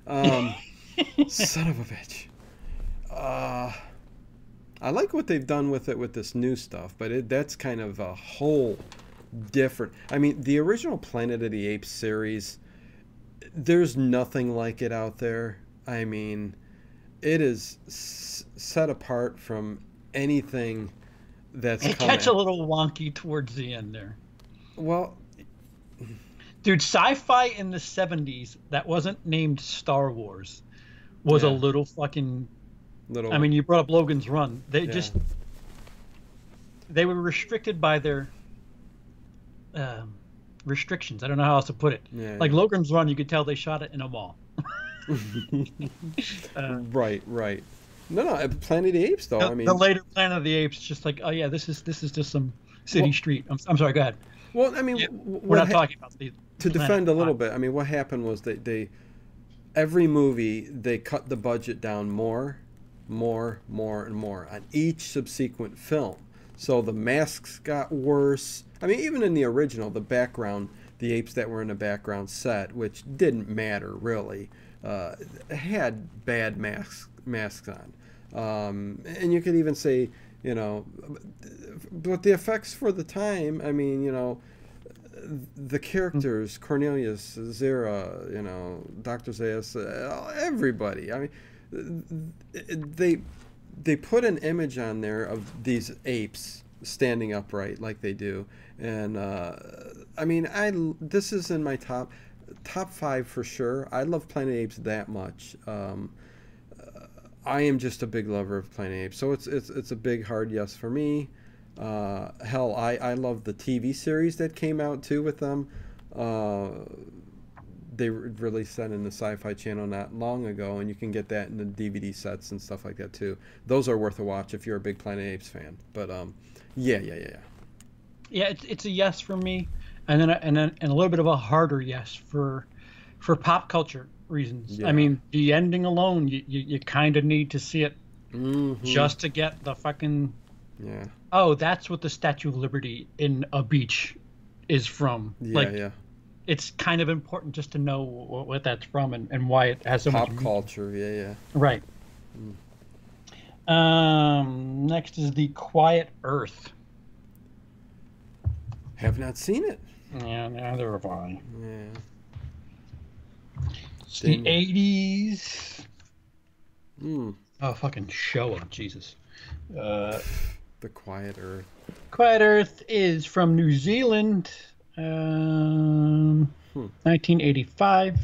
Son of a bitch. I like what they've done with it with this new stuff, but that's kind of a whole different... I mean, the original Planet of the Apes series, there's nothing like it out there. I mean, it is set apart from anything that's It gets a little wonky towards the end there. Well... Dude, Sci-Fi in the 70s that wasn't named Star Wars was a little fucking... I mean, you brought up Logan's Run. They were restricted by their restrictions. I don't know how else to put it. Like Logan's Run, you could tell they shot it in a mall. Right. No, Planet of the Apes, though. The later Planet of the Apes, just like, oh yeah, this is just some city street. I'm sorry, go ahead. Well, I mean, we're not talking about to defend a little bit. I mean, what happened was they every movie they cut the budget down more and more on each subsequent film. So the masks got worse. I mean, even in the original, the apes that were in the background set, which didn't matter really, had bad masks on. And you could even say you know, but the effects for the time, I mean, you know, the characters, Cornelius, Zira, you know, Dr. Zayas, everybody. I mean, they put an image on there of these apes standing upright like they do, and I mean, this is in my top 5 for sure. I love Planet of the Apes that much. I am just a big lover of Planet of the Apes, so it's a big hard yes for me. Hell, I love the TV series that came out too with them. They released that in the Sci-Fi channel not long ago, and you can get that in the DVD sets and stuff like that too. Those are worth a watch if you're a big Planet of the Apes fan. But yeah. Yeah, it's a yes for me, and then a little bit of a harder yes for pop culture reasons. Yeah. I mean, the ending alone, you kind of need to see it just to get the fucking. Yeah. Oh, that's what the Statue of Liberty in a beach is from. Yeah. It's kind of important just to know what that's from and why it has so much pop culture. Yeah. Right. Next is The Quiet Earth. Have not seen it. Yeah, neither have I. Yeah. It's the 80s. Oh, fucking Showa, Jesus. The Quiet Earth. Quiet Earth is from New Zealand. 1985.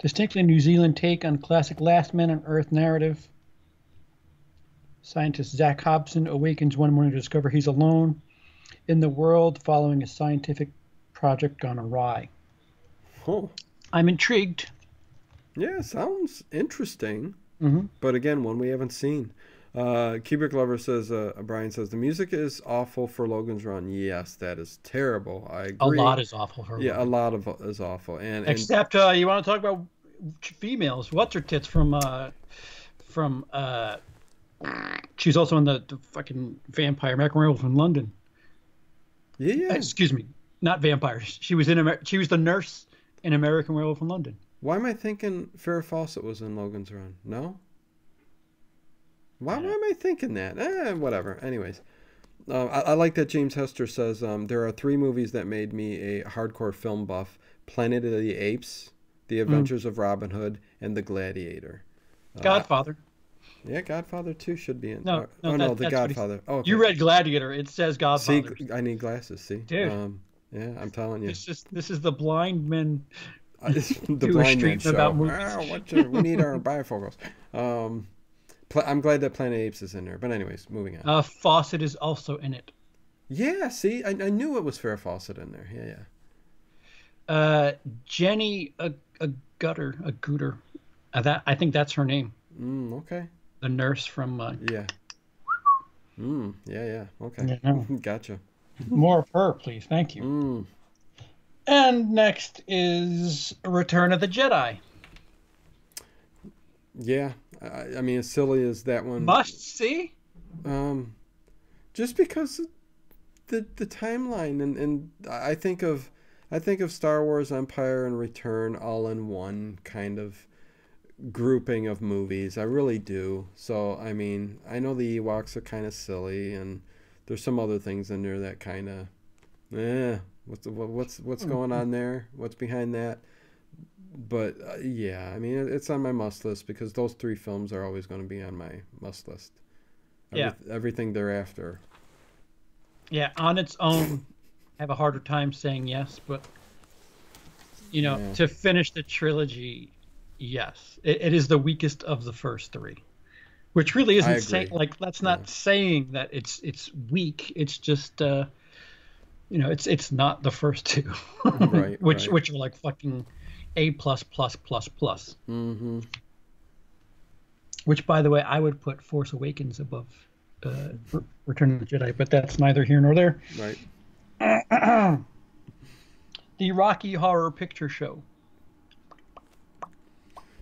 Distinctly New Zealand take on classic Last Man on Earth narrative. Scientist Zach Hobson awakens one morning to discover he's alone in the world following a scientific project gone awry. Oh. I'm intrigued. Yeah, sounds interesting. Mm-hmm. But again, one we haven't seen. Kubrick Lover says, Brian says, the music is awful for Logan's Run. Yes, that is terrible. I agree. A lot is awful for Yeah, Logan. a lot of is awful. Except you want to talk about females. What's her tits from she's also in the fucking Vampire American Werewolf in London. Yeah. Excuse me, not vampires. She was she was the nurse in American Werewolf in London. Why am I thinking Farrah Fawcett was in Logan's Run? No? Why am I thinking that? Whatever. Anyways. I like that James Hester says there are 3 movies that made me a hardcore film buff. Planet of the Apes, The Adventures of Robin Hood, and The Gladiator. Godfather. Yeah, Godfather 2 should be in. No, The Godfather. Oh, okay. You read Gladiator. It says Godfather. See, I need glasses. See, dude. Yeah, I'm telling you. This is the blind men. The blind man show. We need our bifocals. I'm glad that Planet of the Apes is in there. But anyways, moving on. Fawcett is also in it. Yeah, see, I knew it was Farrah Fawcett in there. Yeah. Jenny Gooder. I think that's her name. Okay. The nurse from. Yeah. Yeah. Okay. Yeah. Gotcha. More of her, please. Thank you. And next is Return of the Jedi. Yeah. I mean, as silly as that one. Must see. Just because the timeline and I think of Star Wars, Empire, and Return all in one kind of grouping of movies. I really do. So I mean, I know the Ewoks are kind of silly, and there's some other things in there that kind of, what's going on there? What's behind that? But yeah, I mean, it's on my must list because those 3 films are always going to be on my must list. Everything thereafter. Yeah, on its own, I have a harder time saying yes, but to finish the trilogy, yes, it is the weakest of the first 3, which really isn't saying that's not saying that it's weak. It's just it's not the first 2, right? which are like fucking A++++. Mm-hmm. Which, by the way, I would put Force Awakens above Return of the Jedi, but that's neither here nor there. Right. The Rocky Horror Picture Show.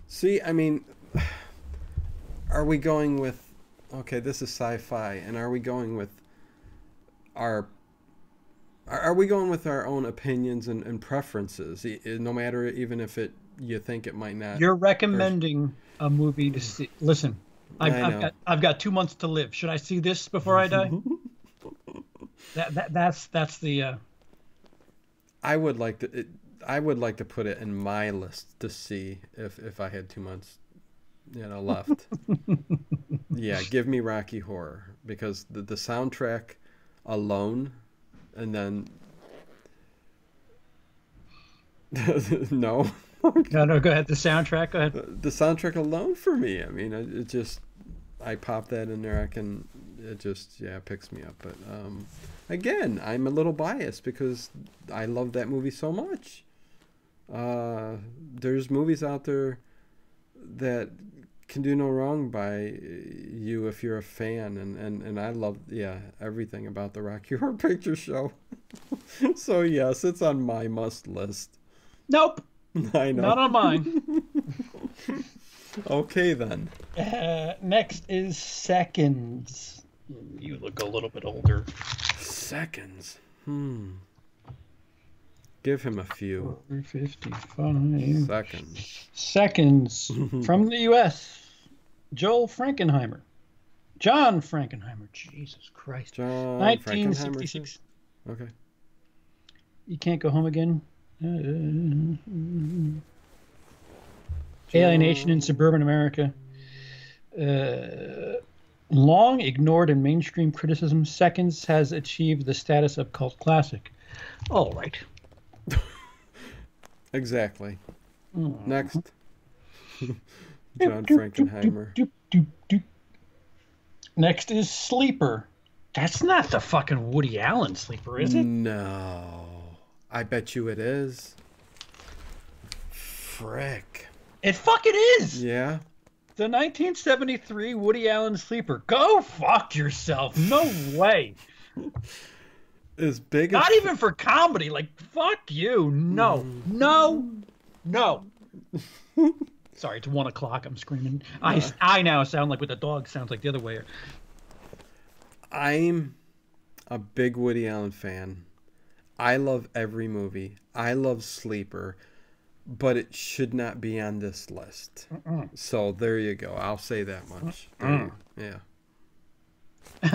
See, I mean, are we going with... Okay, this is Sci-Fi, and are we going with our... Are we going with our own opinions and preferences, no matter even if you think it might not? You're recommending a movie to see. Listen, I've got 2 months to live. Should I see this before I die? That's the. I would like to put it in my list to see if I had 2 months, left. Yeah, give me Rocky Horror, because the soundtrack alone, and then no. No, go ahead. The soundtrack, go ahead. The soundtrack alone for me. I mean, I pop that in there. It just picks me up. But again, I'm a little biased because I love that movie so much. There's movies out there that can do no wrong by you if you're a fan, and I love everything about the Rocky Horror Picture Show. So yes, it's on my must list. Nope. I know. Not on mine. Okay then. Next is Seconds. You look a little bit older. Seconds. Give him a few. 455. Seconds. Seconds from the U.S. John Frankenheimer. Jesus Christ. John 1966. Okay. You Can't Go Home Again. Alienation in Suburban America. Long ignored in mainstream criticism, Seconds has achieved the status of cult classic. All right. Exactly. Next. John Frankenheimer. Next is Sleeper. That's not the fucking Woody Allen Sleeper, is it? No. I bet you it is. Frick. It fucking is. Yeah. The 1973 Woody Allen Sleeper. Go fuck yourself. No way. As big Not as... even for comedy. Like, fuck you. No. Sorry, it's 1 o'clock. I'm screaming. I now sound like what the dog sounds like the other way. I'm a big Woody Allen fan. I love every movie. I love Sleeper, but it should not be on this list. So there you go. I'll say that much. Yeah.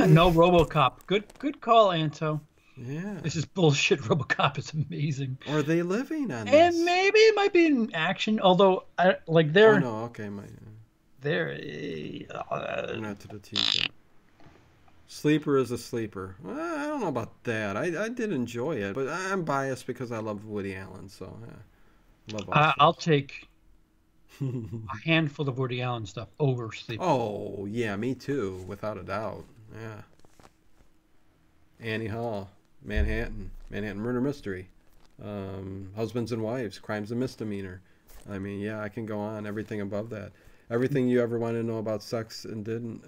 No RoboCop. Good call, Anto. Yeah. This is bullshit. RoboCop is amazing. Are they living on this? And maybe it might be in action, although they're. Oh no. Okay, They're. not to the TV. Sleeper is a sleeper. Well, I don't know about that. I did enjoy it, but I'm biased because I love Woody Allen. So love. I'll take a handful of Woody Allen stuff over Sleeper. Oh yeah, me too, without a doubt. Yeah. Annie Hall, Manhattan Murder Mystery, Husbands and Wives, Crimes and Misdemeanor. I mean, I can go on. Everything above that. Everything you ever wanted to know about sex and didn't.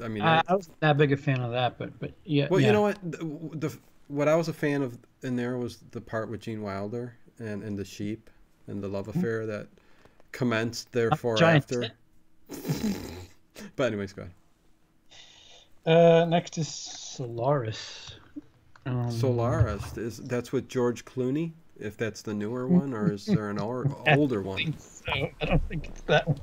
I wasn't that big a fan of that, but yeah. Well, you know what? What I was a fan of in there was the part with Gene Wilder and the sheep and the love affair that commenced after. But anyways, go ahead. Next is Solaris. Solaris that's with George Clooney. If that's the newer one, or is there an older one? I don't think it's that one.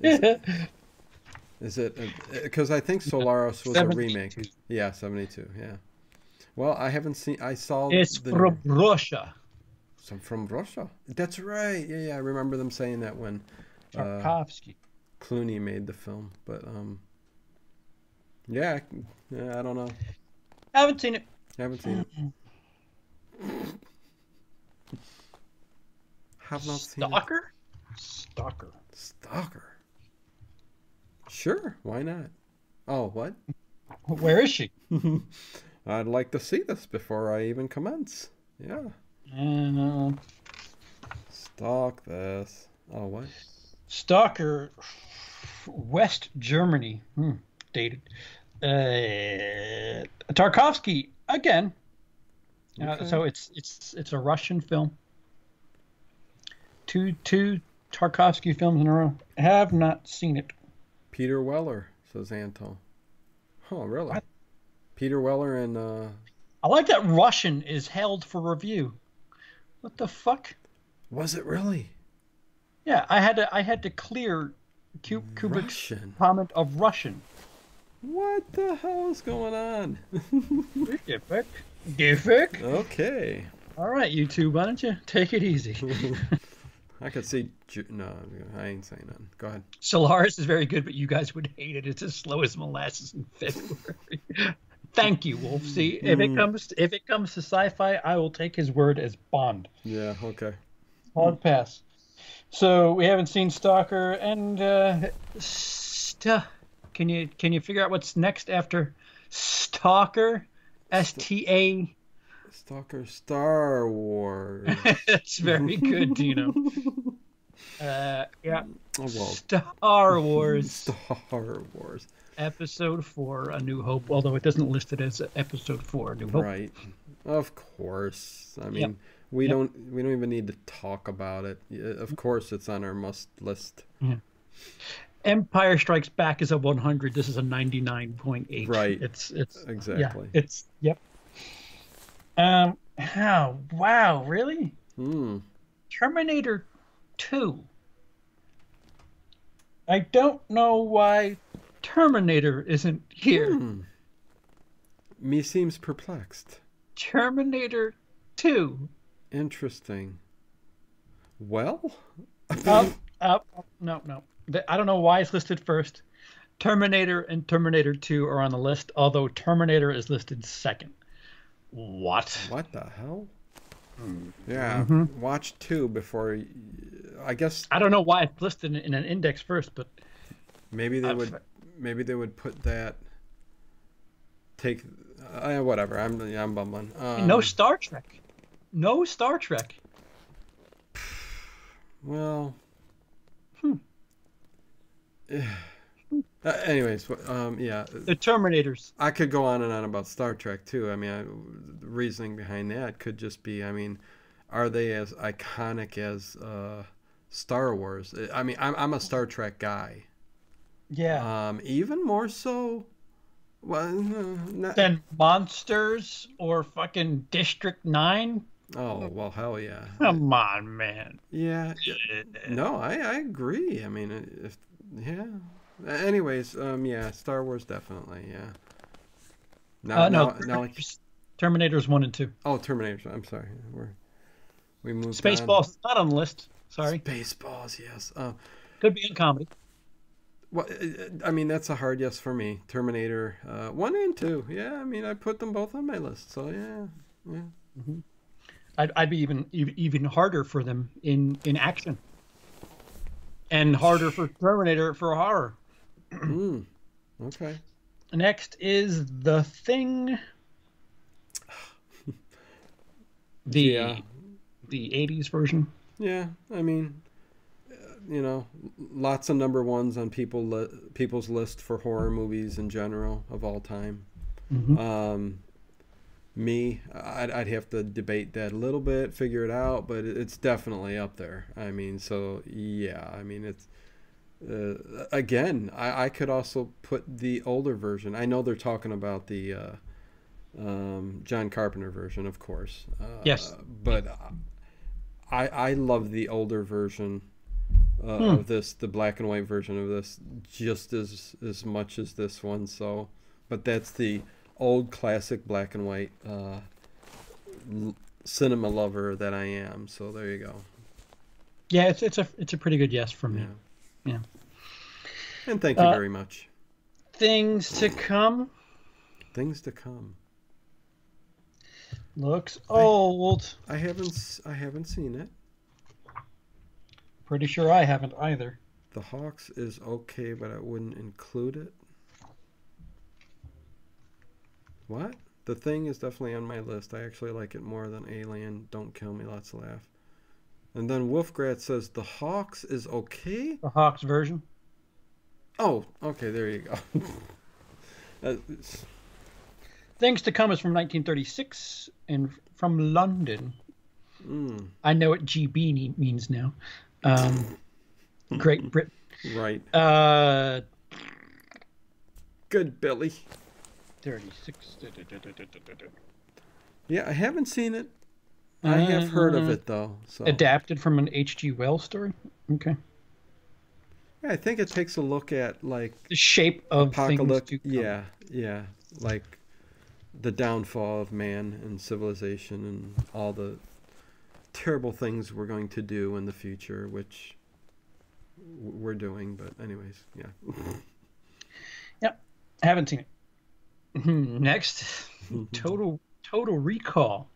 Is it? Because I think Solaris was 72. A remake. Yeah, 72. Yeah. Well, I haven't seen. I saw. It's from Russia. From Russia. That's right. Yeah. I remember them saying that when Tarkovsky. Clooney made the film, but yeah, I don't know. Haven't seen it. Have not seen it. Stalker. Sure, why not? Oh, what? Where is she? I'd like to see this before I even commence. Yeah. Stalk this. Oh, what? Stalker, West Germany. Dated. Tarkovsky again. Okay. So it's a Russian film. Two Tarkovsky films in a row. Have not seen it. Peter Weller, says Anton. Oh, really? What? Peter Weller and I like that Russian is held for review. What the fuck? Was it really? Yeah, I had to clear Kubrick's Russian. comment of Russian. What the hell is going on? Diffic. Okay. All right, you two, why don't you take it easy? I could see. No, I ain't saying nothing. Go ahead. Solaris is very good, but you guys would hate it. It's as slow as molasses in February. Thank you, Wolf. See, if it comes to sci-fi, I will take his word as Bond. Yeah. Okay. Hard pass. So we haven't seen Stalker, and can you figure out what's next after Stalker? S-T-A. Stalker Star Wars. That's very good, Dino. Yeah. Oh, well. Star Wars. Star Wars. Episode 4, A New Hope, although it doesn't list it as Episode 4, A New Hope. Right. Of course. I mean, we don't even need to talk about it. Of course, it's on our must list. Yeah. Empire Strikes Back is a 100. This is a 99.8. Right. It's exactly. Yeah, yep. Wow, really? Terminator 2. I don't know why Terminator isn't here. Me seems perplexed. Terminator 2. Interesting. Well? No. I don't know why it's listed first. Terminator and Terminator 2 are on the list, although Terminator is listed second. What? What the hell? Yeah, watch 2 before. I guess. I don't know why it's listed in an index first, but maybe they would. Maybe they would put that. Take. Whatever. I'm bumbling. No Star Trek. No Star Trek. Well. Anyways, yeah. The Terminators. I could go on and on about Star Trek too. I mean, the reasoning behind that could just be, I mean, are they as iconic as Star Wars? I mean, I'm a Star Trek guy. Yeah. Even more so. Well, than Monsters or fucking District 9. Oh well, hell yeah. Come on, man. Yeah. No, I agree. I mean, yeah. Anyways, yeah, Star Wars definitely, yeah. Now, Terminators 1 and 2. Oh, Terminators. I'm sorry. We moved. Spaceballs is not on the list. Sorry. Spaceballs, yes. Could be in comedy. Well, I mean, that's a hard yes for me. Terminator 1 and 2. Yeah, I mean, I put them both on my list. So yeah. Mm-hmm. I'd be even harder for them in action, and harder for Terminator for horror. Okay. Next is The Thing. The 80s version. Yeah, I mean, lots of number ones on people's list for horror movies in general of all time. Me, I'd have to debate that a little bit, figure it out, but it's definitely up there. I mean, so yeah, I mean, it's again, I could also put the older version. I know they're talking about the John Carpenter version, of course. Yes, but I love the older version of this, the black and white version of this, just as much as this one. So, but that's the old classic black and white cinema lover that I am. So there you go. Yeah, it's a pretty good yes from me. Yeah. And thank you very much. Things to come. Things to come. Looks old. I haven't seen it. Pretty sure I haven't either. The Hawks is okay, but I wouldn't include it. What? The Thing is definitely on my list. I actually like it more than Alien. Don't Kill Me. Let's laugh. And then Wolfgrat says The Hawks is okay? The Hawks version. Oh, okay. There you go. Things to Come is from 1936 and from London. I know what GB means now. Great Britain. Right. Good, Billy. 36. Yeah, I haven't seen it. I have heard of it though. So adapted from an H.G. Wells story. Okay. Yeah, I think it takes a look at like The shape of things apocalypse. to come. Yeah, like the downfall of man and civilization and all the terrible things we're going to do in the future, which we're doing. But anyways, yeah. Yep, I haven't seen it. Next, Total Recall.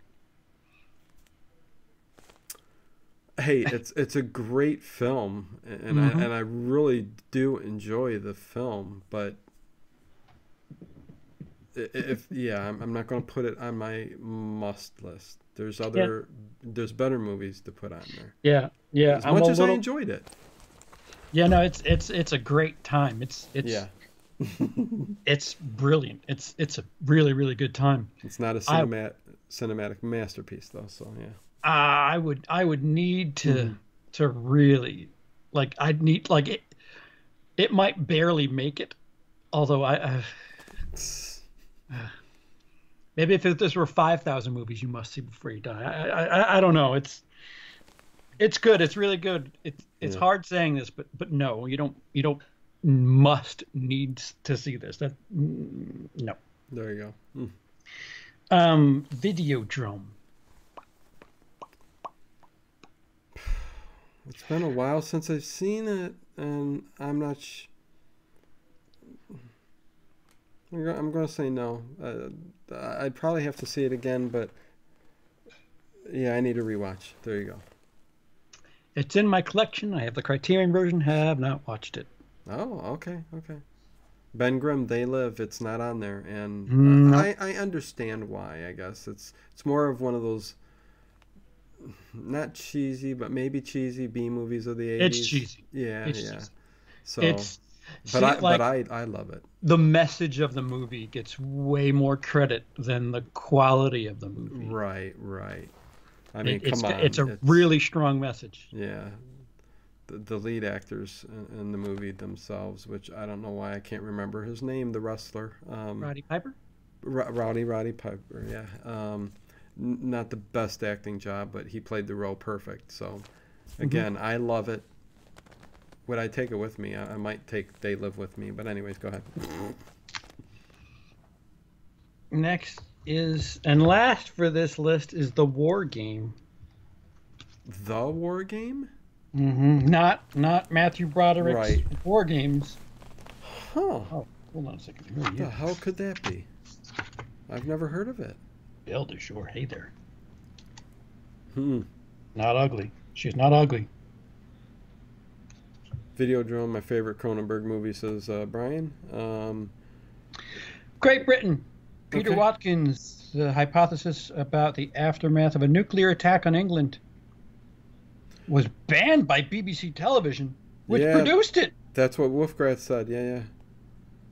Hey, it's a great film, and I really do enjoy the film, but I'm not going to put it on my must list. There's better movies to put on there. Yeah. As much as I enjoyed it. Yeah, no, it's a great time. It's it's brilliant. It's a really, really good time. It's not a cinematic masterpiece though, so yeah. I would need to really, like, I'd need, like, it might barely make it, although maybe if this were 5,000 movies you must see before you die. I don't know. It's good. It's really good. It's hard saying this, but no, you don't must need to see this. No. There you go. Videodrome. It's been a while since I've seen it, and I'm not. I'm going to say no. I'd probably have to see it again, but yeah, I need to rewatch. There you go. It's in my collection. I have the Criterion version. Have not watched it. Oh, okay. Ben Grimm, They Live. It's not on there, and I understand why. I guess it's more of one of those. Not cheesy, but maybe cheesy B movies of the 80s. It's cheesy. Yeah. Cheesy. So, I love it. The message of the movie gets way more credit than the quality of the movie. Right. I mean, come on. It's a really strong message. Yeah. The lead actors in the movie themselves, which I don't know why I can't remember his name, the wrestler. Roddy Piper? Roddy Piper, yeah. Not the best acting job, but he played the role perfect. So, again, I love it. Would I take it with me? I might take They Live with me. But anyways, go ahead. Next is, and last for this list, is The War Game. The War Game? Not Matthew Broderick's War Games. Huh. Oh, hold on a second. What the hell could that be? I've never heard of it. Elder Shore, hey there. Not ugly. She's not ugly. Videodrome, my favorite Cronenberg movie, says Brian. Great Britain. Peter Watkins, the hypothesis about the aftermath of a nuclear attack on England was banned by BBC Television, which produced it. That's what Wolfgrath said, yeah.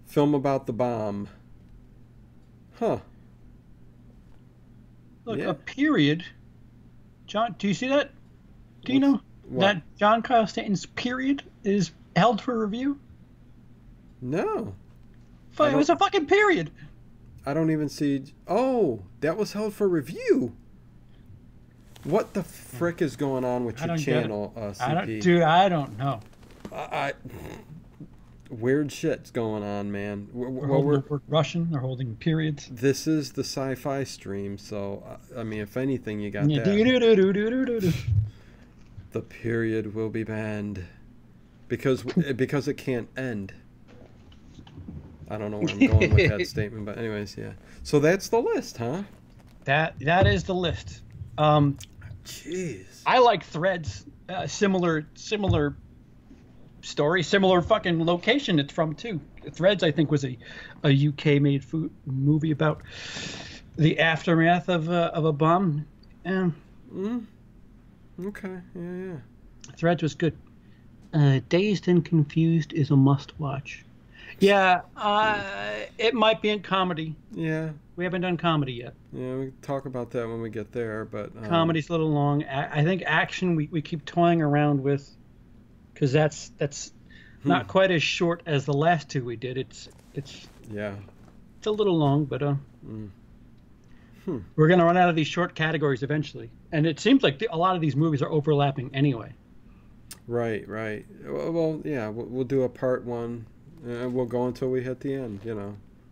Film about the bomb. Huh. Look, a period. John, do you see that? Do you know that John Kyle Stanton's period is held for review? No. It was a fucking period. I don't even see. Oh, that was held for review. What the frick is going on with your channel, CP? I don't know. Weird shit's going on, man. We're Russian. They're holding periods. This is the Sci-Fi stream, so I mean, if anything, you got that. The period will be banned because it can't end. I don't know where I'm going with that statement, but anyways, yeah. So that's the list, huh? That is the list. Jeez. I like Threads. Similar story, similar fucking location it's from too. Threads, I think, was a UK made movie about the aftermath of a bomb. Okay. Yeah. Threads was good. Dazed and Confused is a must watch. Yeah, it might be in comedy. Yeah. We haven't done comedy yet. Yeah, we can talk about that when we get there, but comedy's a little long. I think action we keep toying around with, because that's not quite as short as the last two we did. It's a little long, but we're gonna run out of these short categories eventually, and it seems like a lot of these movies are overlapping anyway. Right, right. Well, yeah, we'll do a part one, and we'll go until we hit the end.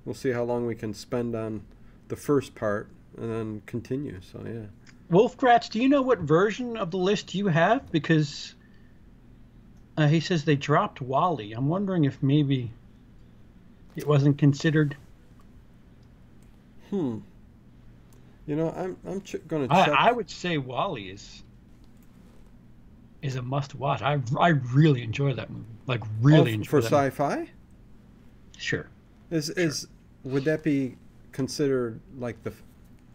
We'll see how long we can spend on the first part, and then continue. So yeah. Wolfgratz, do you know what version of the list you have? Because he says they dropped Wally. I'm wondering if maybe it wasn't considered. I'm going to check. I would say Wally is a must watch. I really enjoy that movie. Like really enjoy for that sci-fi. Movie. Sure. Would that be considered like the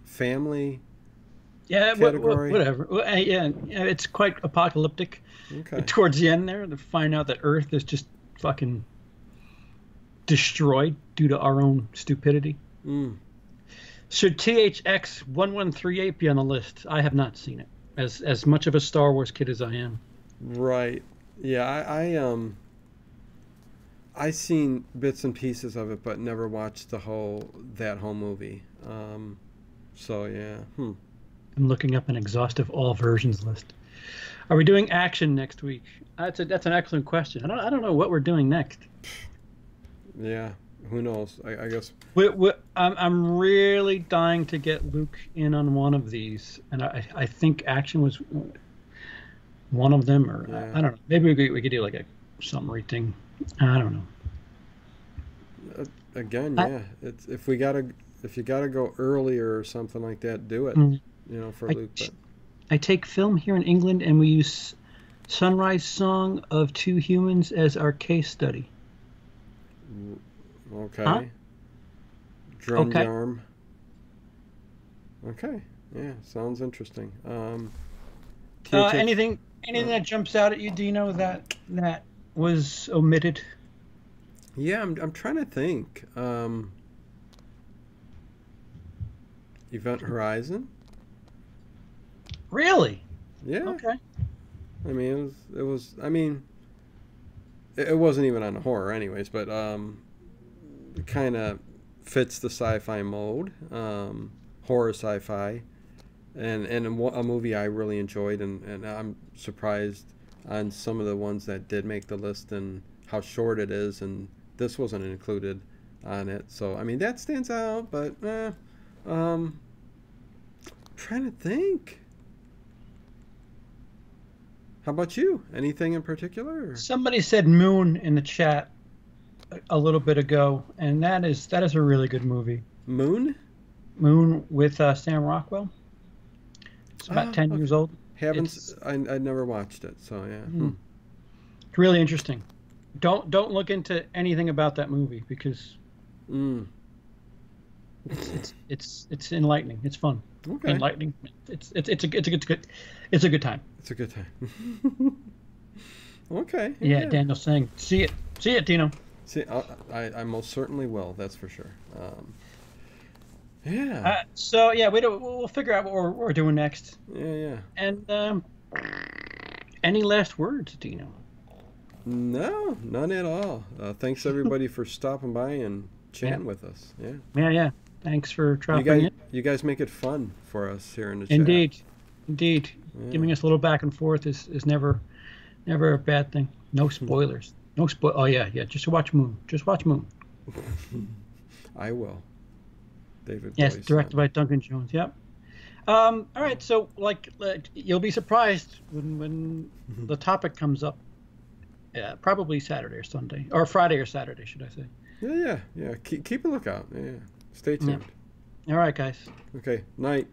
family? Yeah, category? Whatever. Yeah, it's quite apocalyptic. Okay. Towards the end there, to find out that Earth is just fucking destroyed due to our own stupidity. Should THX1138 be on the list? I have not seen it. As much of a Star Wars kid as I am. Right. Yeah, I seen bits and pieces of it, but never watched that whole movie. So yeah. I'm looking up an exhaustive all versions list. Are we doing action next week? That's an excellent question. I don't know what we're doing next. Yeah, who knows? I guess. I'm really dying to get Luke in on one of these, and I think action was one of them, or yeah. I don't know. Maybe we could do like a summary thing. I don't know. Again, yeah. It's if you gotta go earlier or something like that, do it. For Luke. But I take film here in England, and we use Sunrise Song of Two Humans as our case study. Okay. Huh? Drum Okay. Yarm. Okay. Yeah, sounds interesting. Anything that jumps out at you, Dino, that was omitted? Yeah, I'm trying to think. Event Horizon. Really? Yeah. Okay. I mean, it was. I mean, it wasn't even on horror, anyways. But it kind of fits the sci-fi mode, horror sci-fi, and a movie I really enjoyed, and I'm surprised on some of the ones that did make the list and how short it is, and this wasn't included on it. So I mean that stands out, but I'm trying to think. How about you? Anything in particular? Or? Somebody said Moon in the chat a little bit ago, and that is a really good movie. Moon with Sam Rockwell. It's about 10 years old. I never watched it, so yeah. It's really interesting. Don't look into anything about that movie because it's enlightening. It's fun. Okay. Enlightening. It's a good time. It's a good time. Okay. Yeah, Daniel's saying, see it, Dino. See, I most certainly will. That's for sure. Yeah. So yeah, we'll figure out what we're doing next. Yeah. And any last words, Dino? No, none at all. Thanks everybody for stopping by and chatting with us. Yeah. Yeah. Thanks for dropping in. You guys make it fun for us here in the chat. Indeed. Yeah. Giving us a little back and forth is never a bad thing. No spoilers. Oh yeah. Just watch Moon. I will. David. Yes, Boyce, directed by Duncan Jones. Yep. All right. So like you'll be surprised when the topic comes up. Probably Saturday or Sunday, or Friday or Saturday, should I say? Yeah. Keep a lookout. Yeah. Stay tuned. Yeah. All right, guys. Okay. Night.